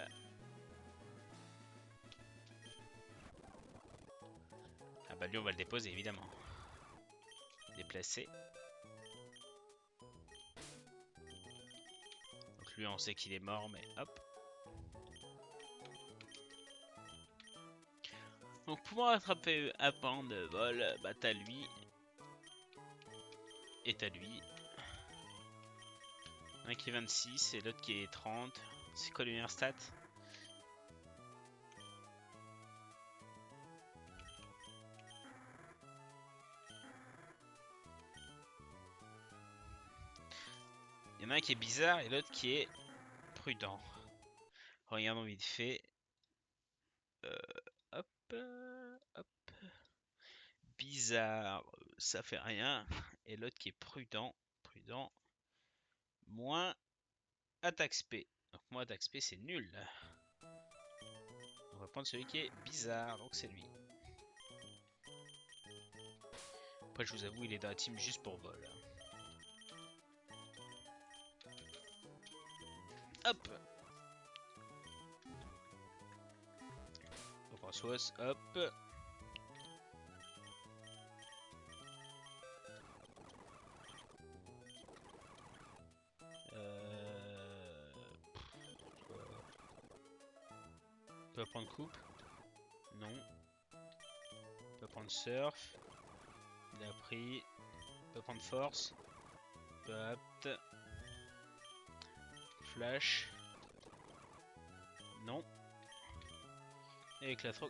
Ah bah lui on va le déposer évidemment. Déplacer. Donc lui on sait qu'il est mort mais hop. Donc pour attraper un pan de vol, bah t'as lui. Et t'as lui. Un qui est 26 et l'autre qui est 30. C'est quoi le meilleur stat? Il y en a un qui est bizarre et l'autre qui est prudent. Regardons vite fait. Hop, hop. Bizarre, ça fait rien. Et l'autre qui est prudent. Prudent. Moins attaque spé. Donc moins attaque spé c'est nul. On va prendre celui qui est bizarre. Donc c'est lui. Après je vous avoue il est dans la team juste pour vol. Hop. On prend sauce, hop. On peut prendre coupe. Non. On peut prendre surf. Il a pris. On peut prendre force. Peu apte. Flash. Non. Et éclat trop.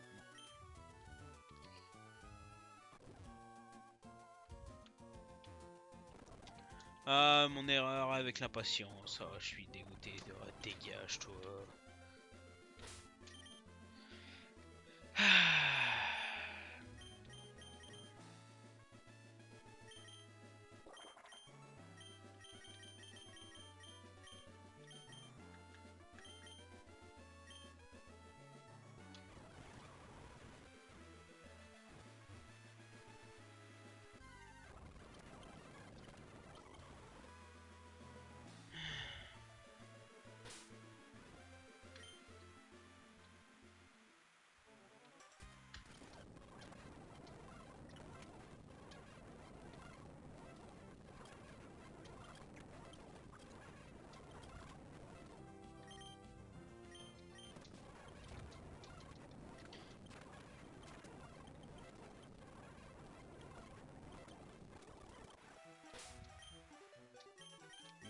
Ah, mon erreur avec l'impatience. Oh, je suis dégoûté. Dégage, toi.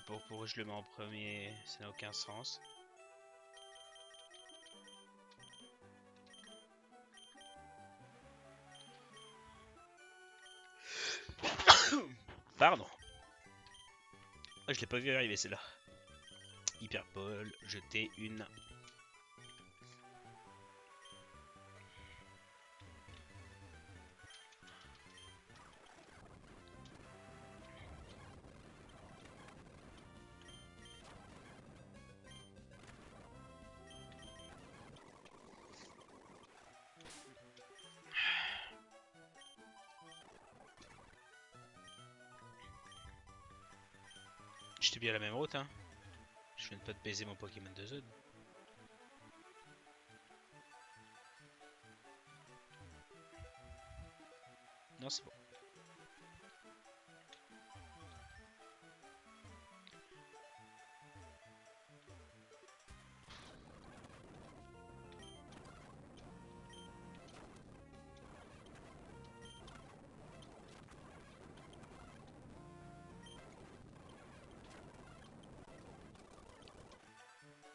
Pourquoi je le mets en premier, ça n'a aucun sens. Pardon. Je l'ai pas vu arriver celle-là. Hyperbole, jeter une. J'étais bien à la même route, hein. Je viens de pas de baiser mon Pokémon de zone. Non, c'est bon.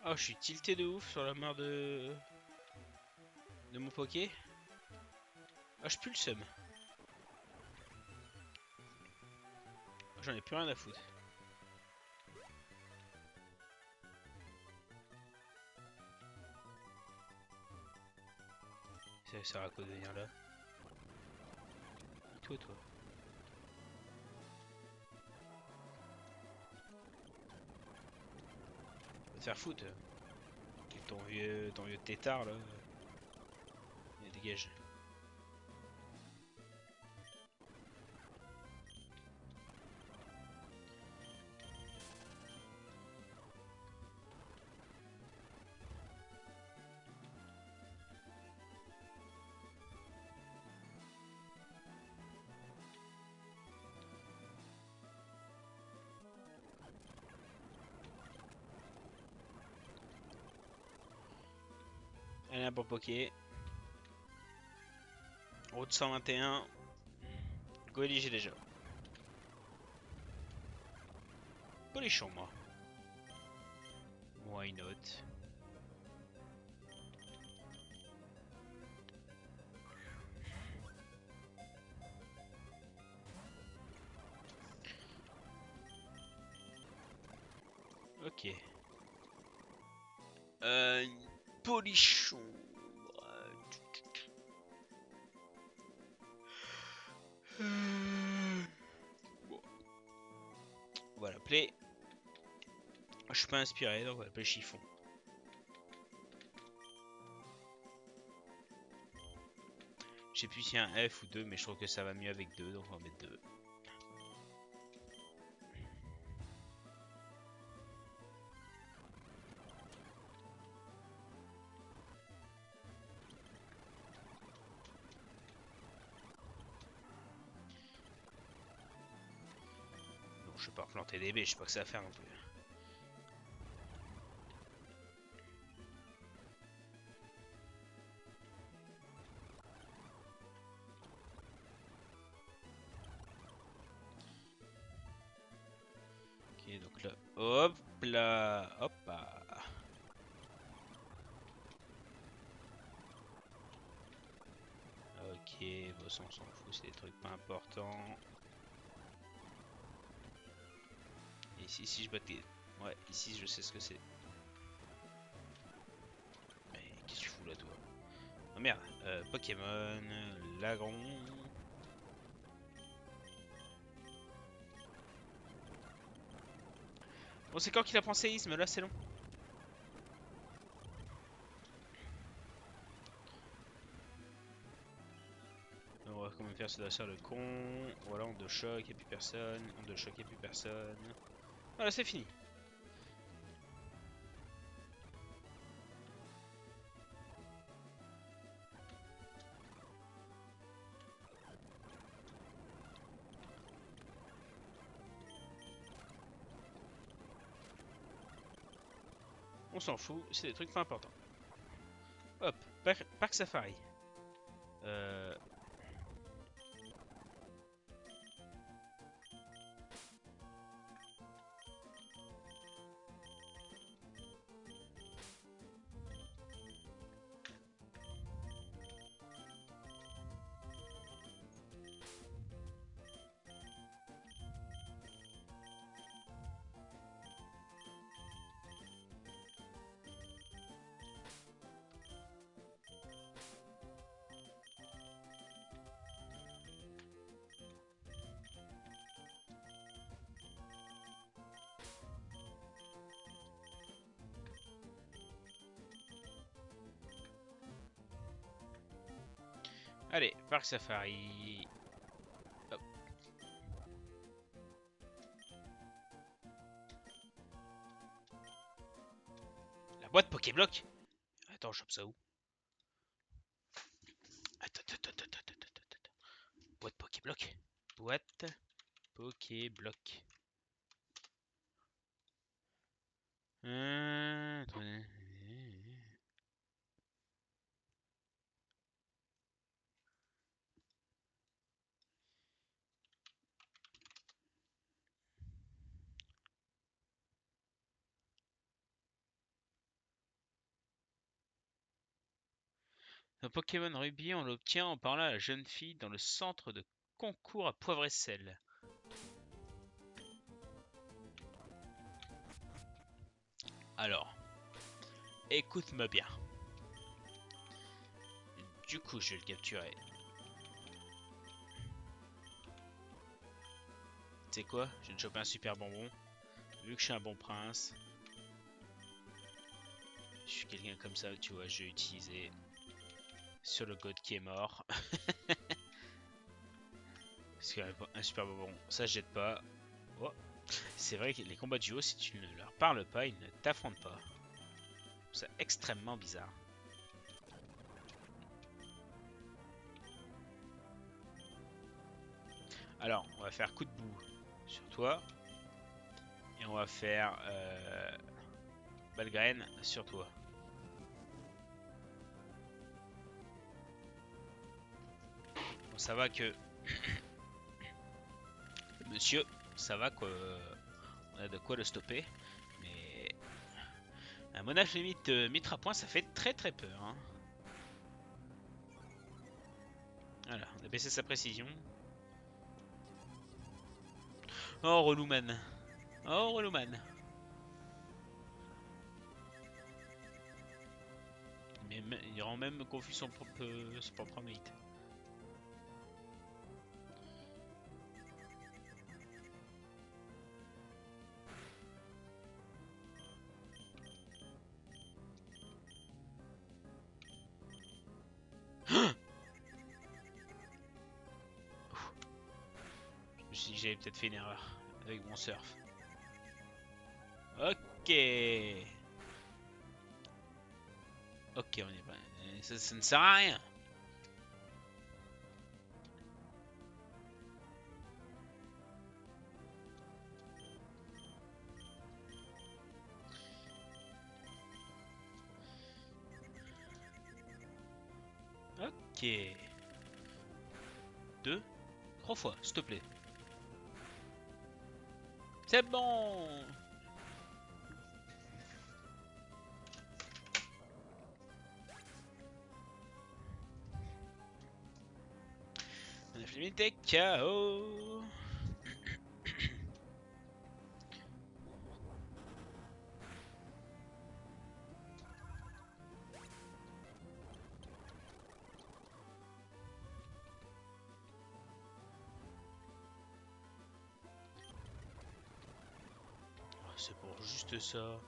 Oh, je suis tilté de ouf sur la mort de mon Poké. Ah, je pue le seum. J'en ai plus rien à foutre. Ça sert à quoi de venir là? Toi. Va te faire foutre. Avec ton vieux tétard là. Et dégage. Allez, un bon Poké. Route 121. Go éliger déjà. Polichon, moi. Why not? Ok. Polichon. Bon. On va l'appeler. Je suis pas inspiré, donc on va l'appeler Chiffon. Je sais plus s'il y a un F ou 2, mais je trouve que ça va mieux avec 2, donc on va mettre 2. je vais pas replanter des baies, je sais pas que ça va faire non plus. Ok, donc là, hop là, hop là. Ok, bon ça on s'en fout, c'est des trucs pas importants. Et ici, si je battais... Ouais, ici je sais ce que c'est. Mais qu'est-ce que tu fous là toi? Oh merde, Pokémon, Lagron... Bon c'est quand qu'il apprend séisme, là c'est long. On va quand même faire ce adversaire le con. Voilà, on de choc, y'a plus personne. On de choc, y'a plus personne. Voilà, c'est fini. On s'en fout, c'est des trucs pas importants. Hop, Parc Safari. Euh... Allez, Parc Safari. Hop. La boîte Pokéblock. Attends, je chope ça où? Attends. Boîte Pokéblock. Boîte Pokéblock. Attendez. Un Pokémon Ruby, on l'obtient en parlant à la jeune fille dans le centre de concours à poivre et sel. Alors, écoute-moi bien. Du coup, je vais le capturer. Tu sais quoi? Je vais te choper un super bonbon. Vu que je suis un bon prince, je suis quelqu'un comme ça, tu vois, je vais utiliser sur le god qui est mort. Parce qu'un super bonbon, ça je jette pas. Oh. C'est vrai que les combats duo, si tu ne leur parles pas, ils ne t'affrontent pas. C'est extrêmement bizarre. Alors, on va faire coup de boue sur toi. Et on va faire Balgraine sur toi. Bon, ça va que... Monsieur, ça va qu'on a de quoi le stopper. Mais... Un monage limite mitra point, ça fait très très peur. Hein. Voilà, on a baissé sa précision. Oh, relou man. Oh, relou man. Mais il rend même confus son propre mate. Je me suis dit que j'avais peut-être fait une erreur avec mon surf. Ok. Ok, on est pas. Ça ne sert à rien. attaquer 2, 3 fois, s'il te plaît. C'est bon. On a fini des KO. C'est pour juste ça.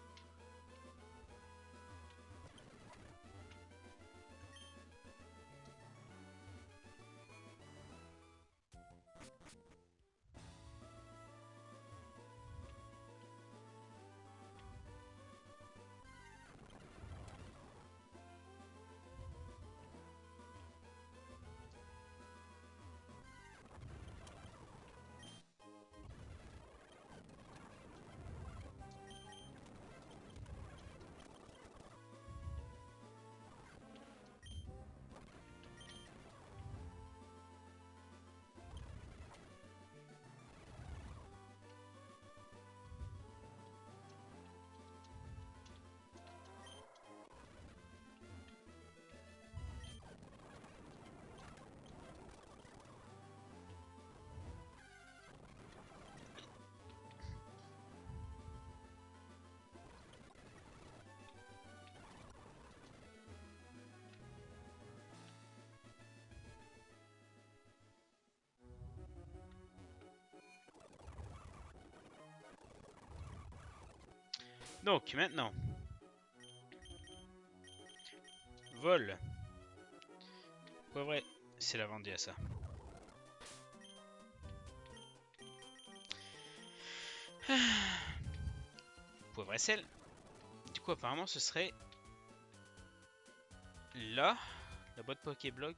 Donc maintenant, vol. Ouais, vrai, c'est la vendue à ça. Poivre et sel. Du coup, apparemment, ce serait là, la boîte Pokéblock.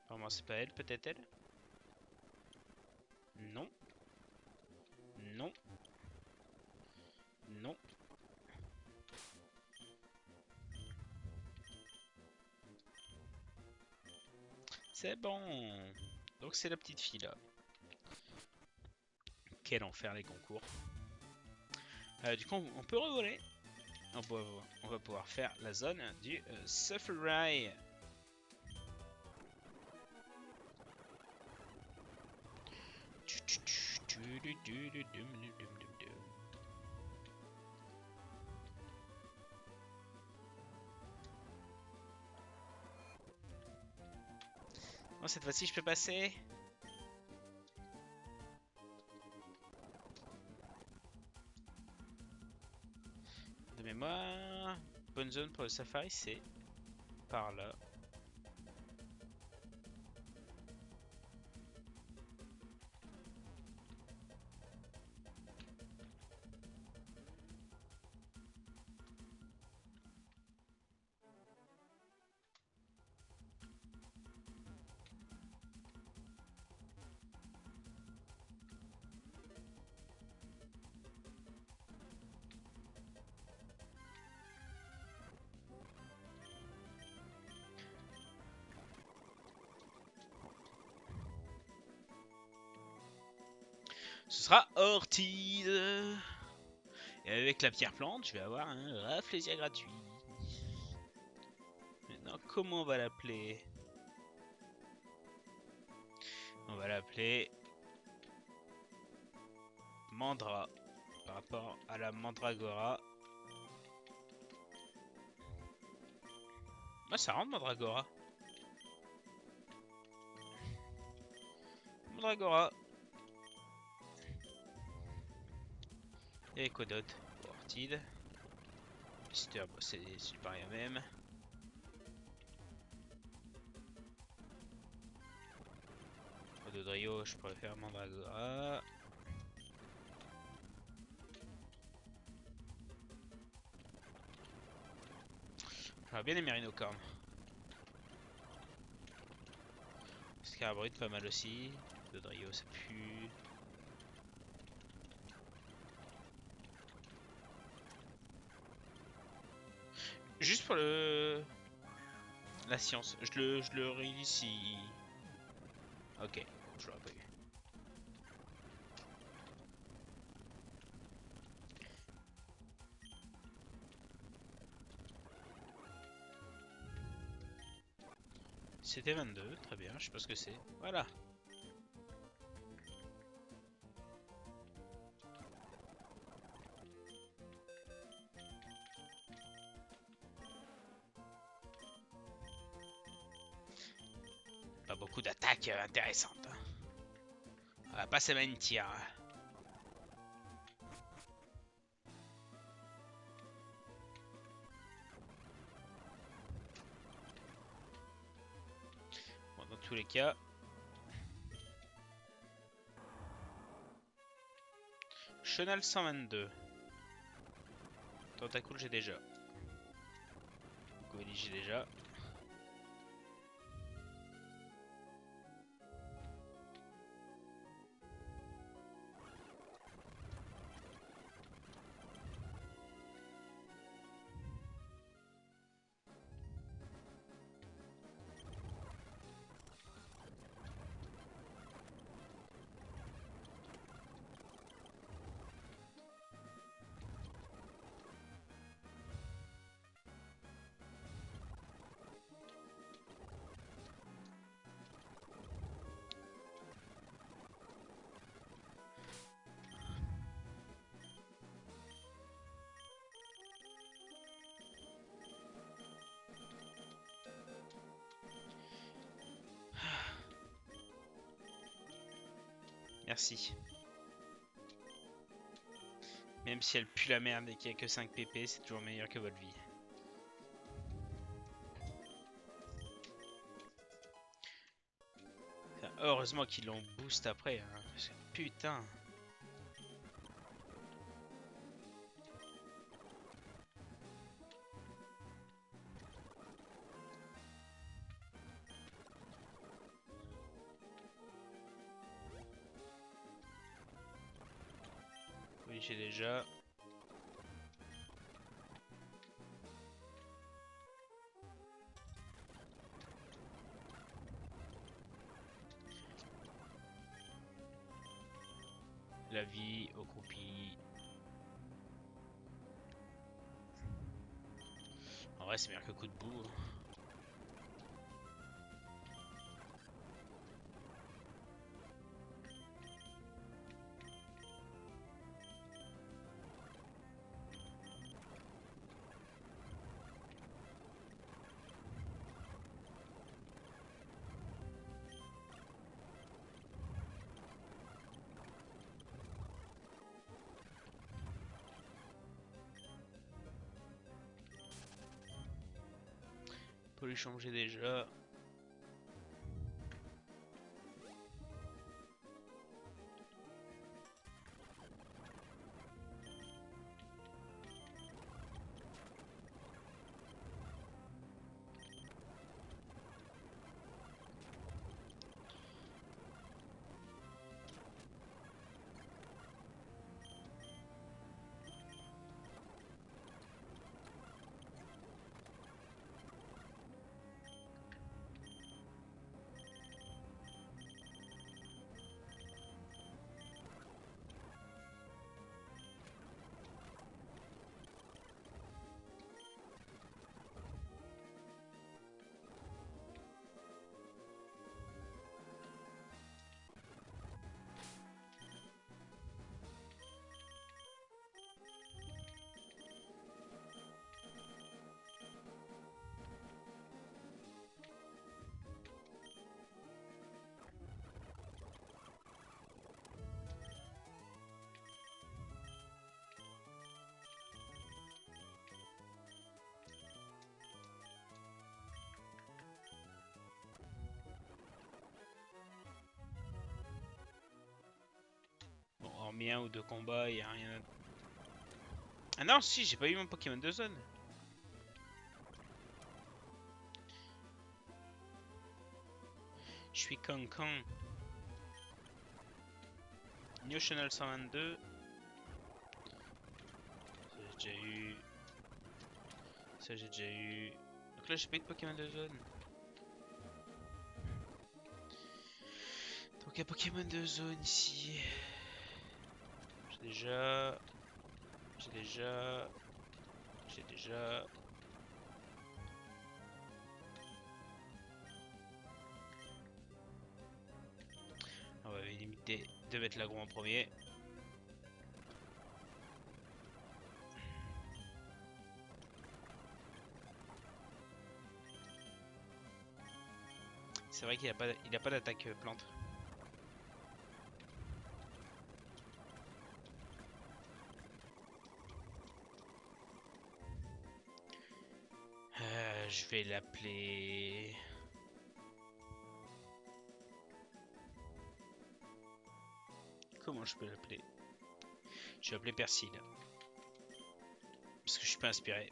Apparemment, c'est pas elle, peut-être elle. Non. Non. Non. C'est bon. Donc c'est la petite fille là. Quel enfer les concours. Du coup, on peut revoler. On va pouvoir faire la zone du Safari. Bon, cette fois-ci, je peux passer. De mémoire, bonne zone pour le safari, c'est par là. Ce sera Ortide. Et avec la pierre plante, je vais avoir un raflésia gratuit. Maintenant, comment on va l'appeler? On va l'appeler Mandra. Par rapport à la Mandragora. Ah, ça rentre Mandragora. Mandragora. Et quoi d'autre? Ortide. Mister, c'est pareil même. Dodrio, je préfère Mandragora. J'aurais bien aimé Rhinocorn. Scarbrut, pas mal aussi. Dodrio, ça pue. Juste pour la science. Je le réunis si... Ok, je l'aurais pas eu. C'était 22, très bien, je sais pas ce que c'est. Voilà. Pas beaucoup d'attaques intéressantes. Hein. On va pas se mentir. Bon, dans tous les cas... Chenal 122. Tentacool j'ai déjà. Goélie j'ai déjà. Merci. Même si elle pue la merde et qu'il n'y a que 5 pp, c'est toujours meilleur que votre vie. Enfin, heureusement qu'ils l'ont boost après. Hein, parce que putain. Oui, j'ai déjà. La vie au croupi. En vrai, c'est meilleur que coup de boue. Pour lui changer déjà. Bon, hormis un ou deux combats, il n'y a rien. Ah non, si, j'ai pas eu mon Pokémon de zone. Je suis Cancan. New Channel 122. J'ai déjà eu Ça j'ai déjà eu. Donc là j'ai pas eu de Pokémon de zone. Donc un Pokémon de zone ici. J'ai déjà. J'ai déjà. J'ai déjà. On va limiter de mettre l'agro en premier. C'est vrai qu'il a pas d'attaque plante. Je vais l'appeler. Comment je peux l'appeler? Je vais l'appeler Persil. Parce que je suis pas inspiré.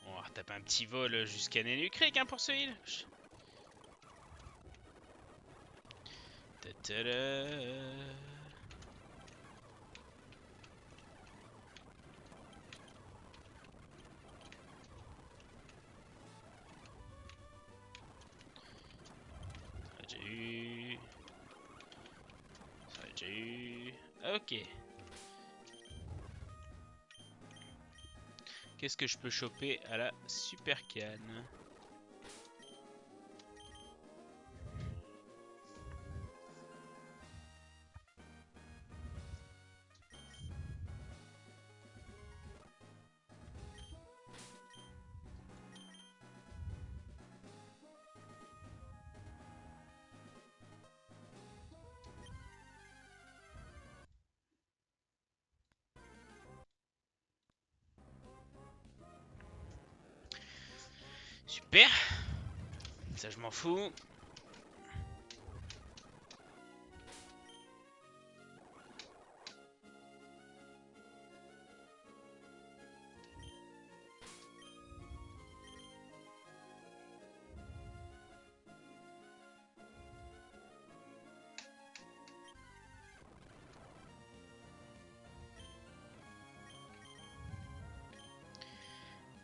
On va retaper un petit vol jusqu'à Nenucric hein, pour ce heal. J'ai eu. Ça j'ai eu. Ok. Qu'est-ce que je peux choper à la super canne? Super. Ça je m'en fous.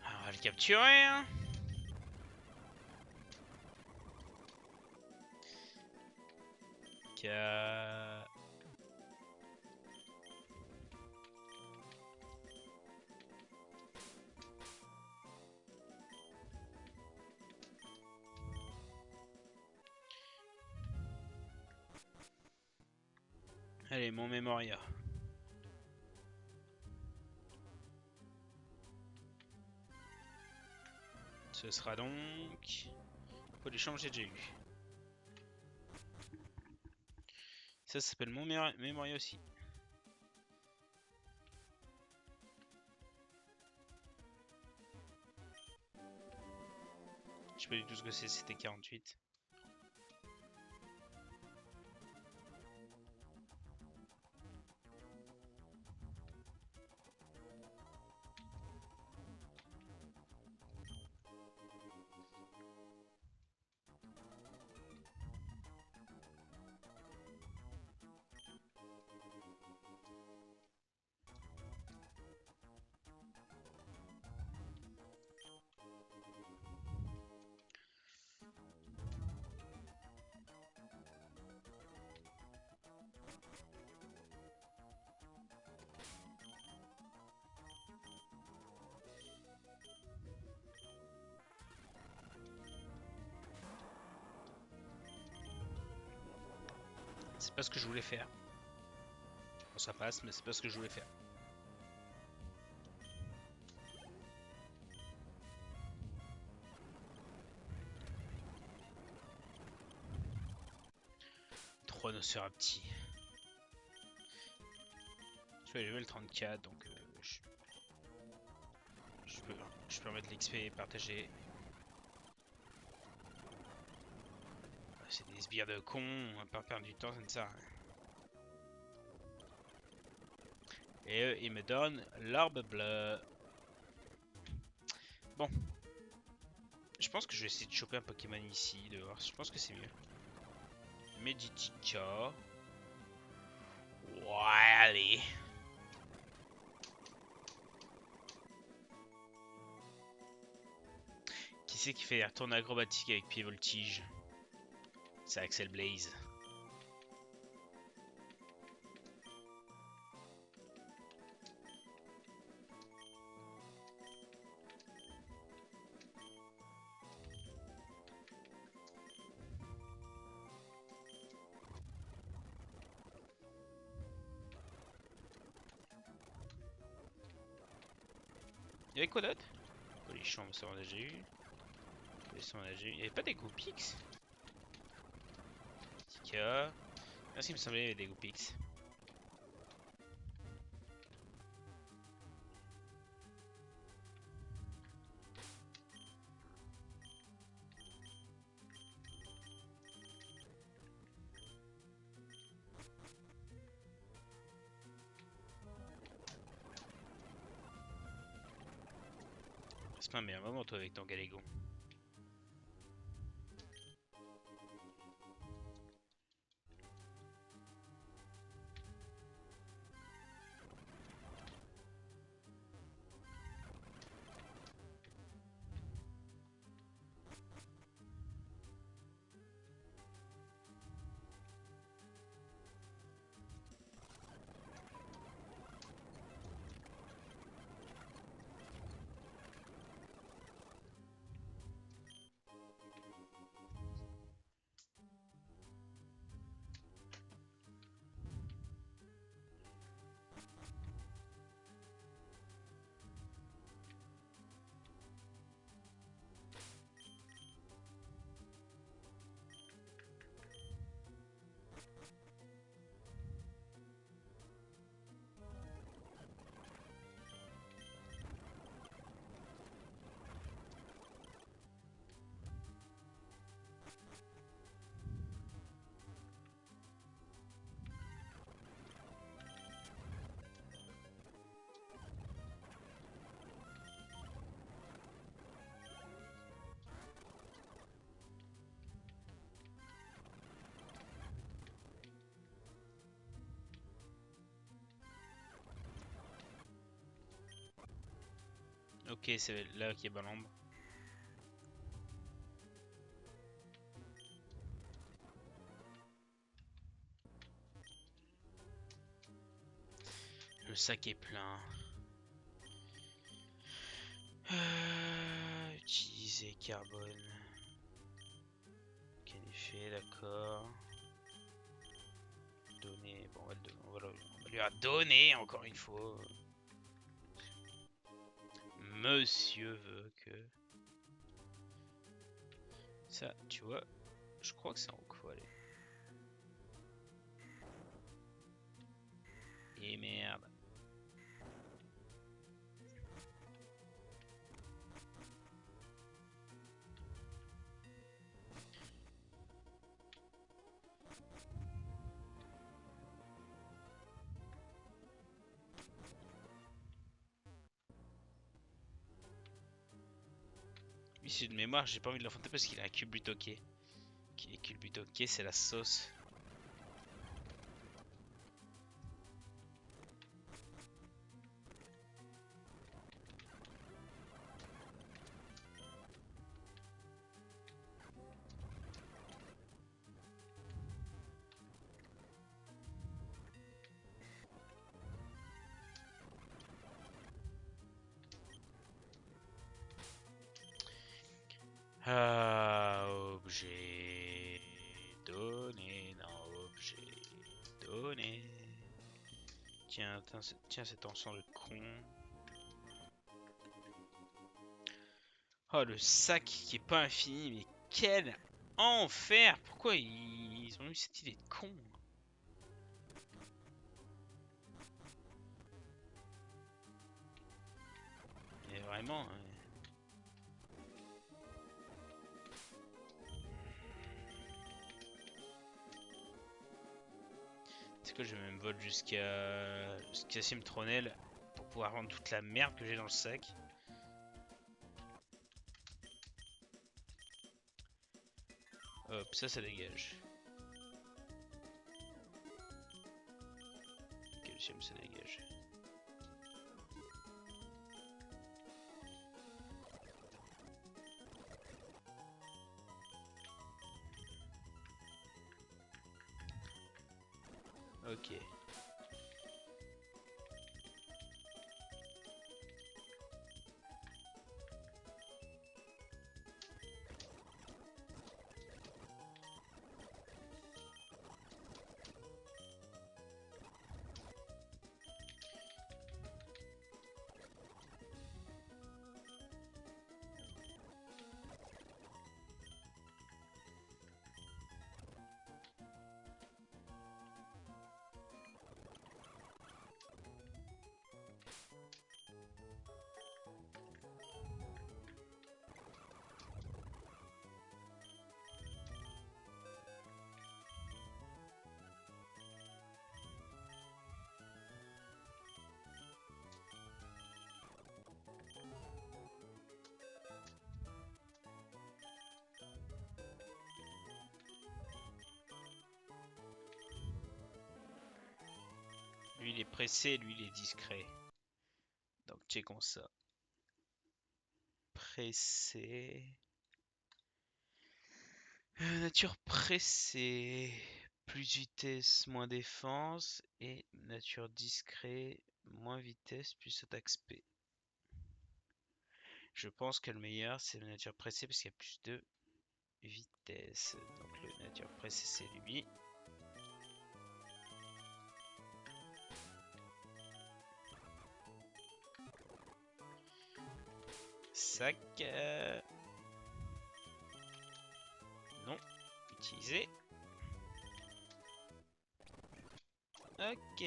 On va le capturer. Hein. Allez, mon Memoria. Ce sera donc... Pour l'échange, j'ai déjà eu. Ça s'appelle mon Memoria aussi. Je sais pas du tout ce que c'est, c'était 48. C'est pas ce que je voulais faire. Bon, ça passe, mais c'est pas ce que je voulais faire. Tronocerapti. peux aller level 34, donc je peux remettre l'XP et partager. C'est des sbires de cons, on va pas perdre du temps, ça ne sert à rien. Et eux, ils me donnent l'orbe bleu. Bon. Je pense que je vais essayer de choper un Pokémon ici, dehors. Je pense que c'est mieux. Meditica. Ouais, allez. Qui c'est qui fait des retours acrobatiques avec pied voltige? C'est Axel Blaze. Il y avait quoi d'autre? Polichon, ça on a déjà eu. Polichon, on a déjà eu. Il y avait pas des Goopix? Tika. Merci, il me semblait qu'il y avait des Goopix. C'est pas un meilleur moment toi avec ton Galégon. Ok, c'est là qui est Balambe. Le sac est plein. Utiliser carbone. Quel effet, d'accord. Donner. Bon, on va lui donner encore une fois. Monsieur veut que. Ça, tu vois, je crois que c'est en haut qu'il faut aller. Et merde. Ici de mémoire, j'ai pas envie de l'affronter parce qu'il a un Culbutoké. Qui est Culbutoké, c'est la sauce. Ah, objet donné, non, objet donné. Tiens, tiens cet encens de con. Oh, le sac qui est pas infini, mais quel enfer! Pourquoi ils ont eu cette idée de con? vraiment. C'est que je vais même vol jusqu'à Simtronel pour pouvoir vendre toute la merde que j'ai dans le sac. Hop, ça dégage. Calcium, ça dégage. Ok. Lui il est pressé, lui il est discret. Donc checkons ça. Pressé. Nature pressée. Plus vitesse, moins défense. Et nature discret, moins vitesse, plus attaque spé. Je pense que le meilleur c'est la nature pressée parce qu'il y a plus de vitesse. Donc le nature pressée c'est lui. Sac. Non. Utilisé. Ok.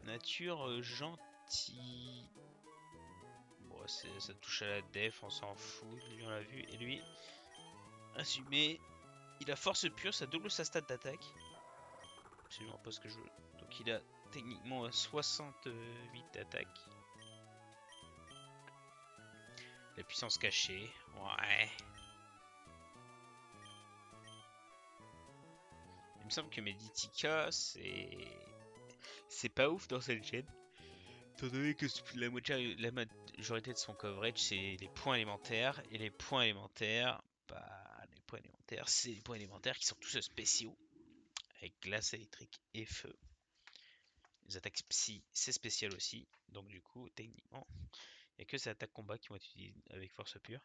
Nature gentil. Bon, ça touche à la def, on s'en fout. Lui, on l'a vu. Et lui, assumé. Il a force pure, ça double sa stat d'attaque. Absolument pas ce que je veux. Donc il a techniquement 68 d'attaque. La puissance cachée. Ouais. Il me semble que Meditica, c'est pas ouf dans cette chaîne. Étant donné que la majorité de son coverage, c'est les points élémentaires. Et les points élémentaires, bah, c'est les points élémentaires qui sont tous spéciaux. Avec glace électrique et feu. Les attaques psy, c'est spécial aussi. Donc du coup, techniquement, il n'y a que ces attaques combat qui vont être utilisées avec force pure.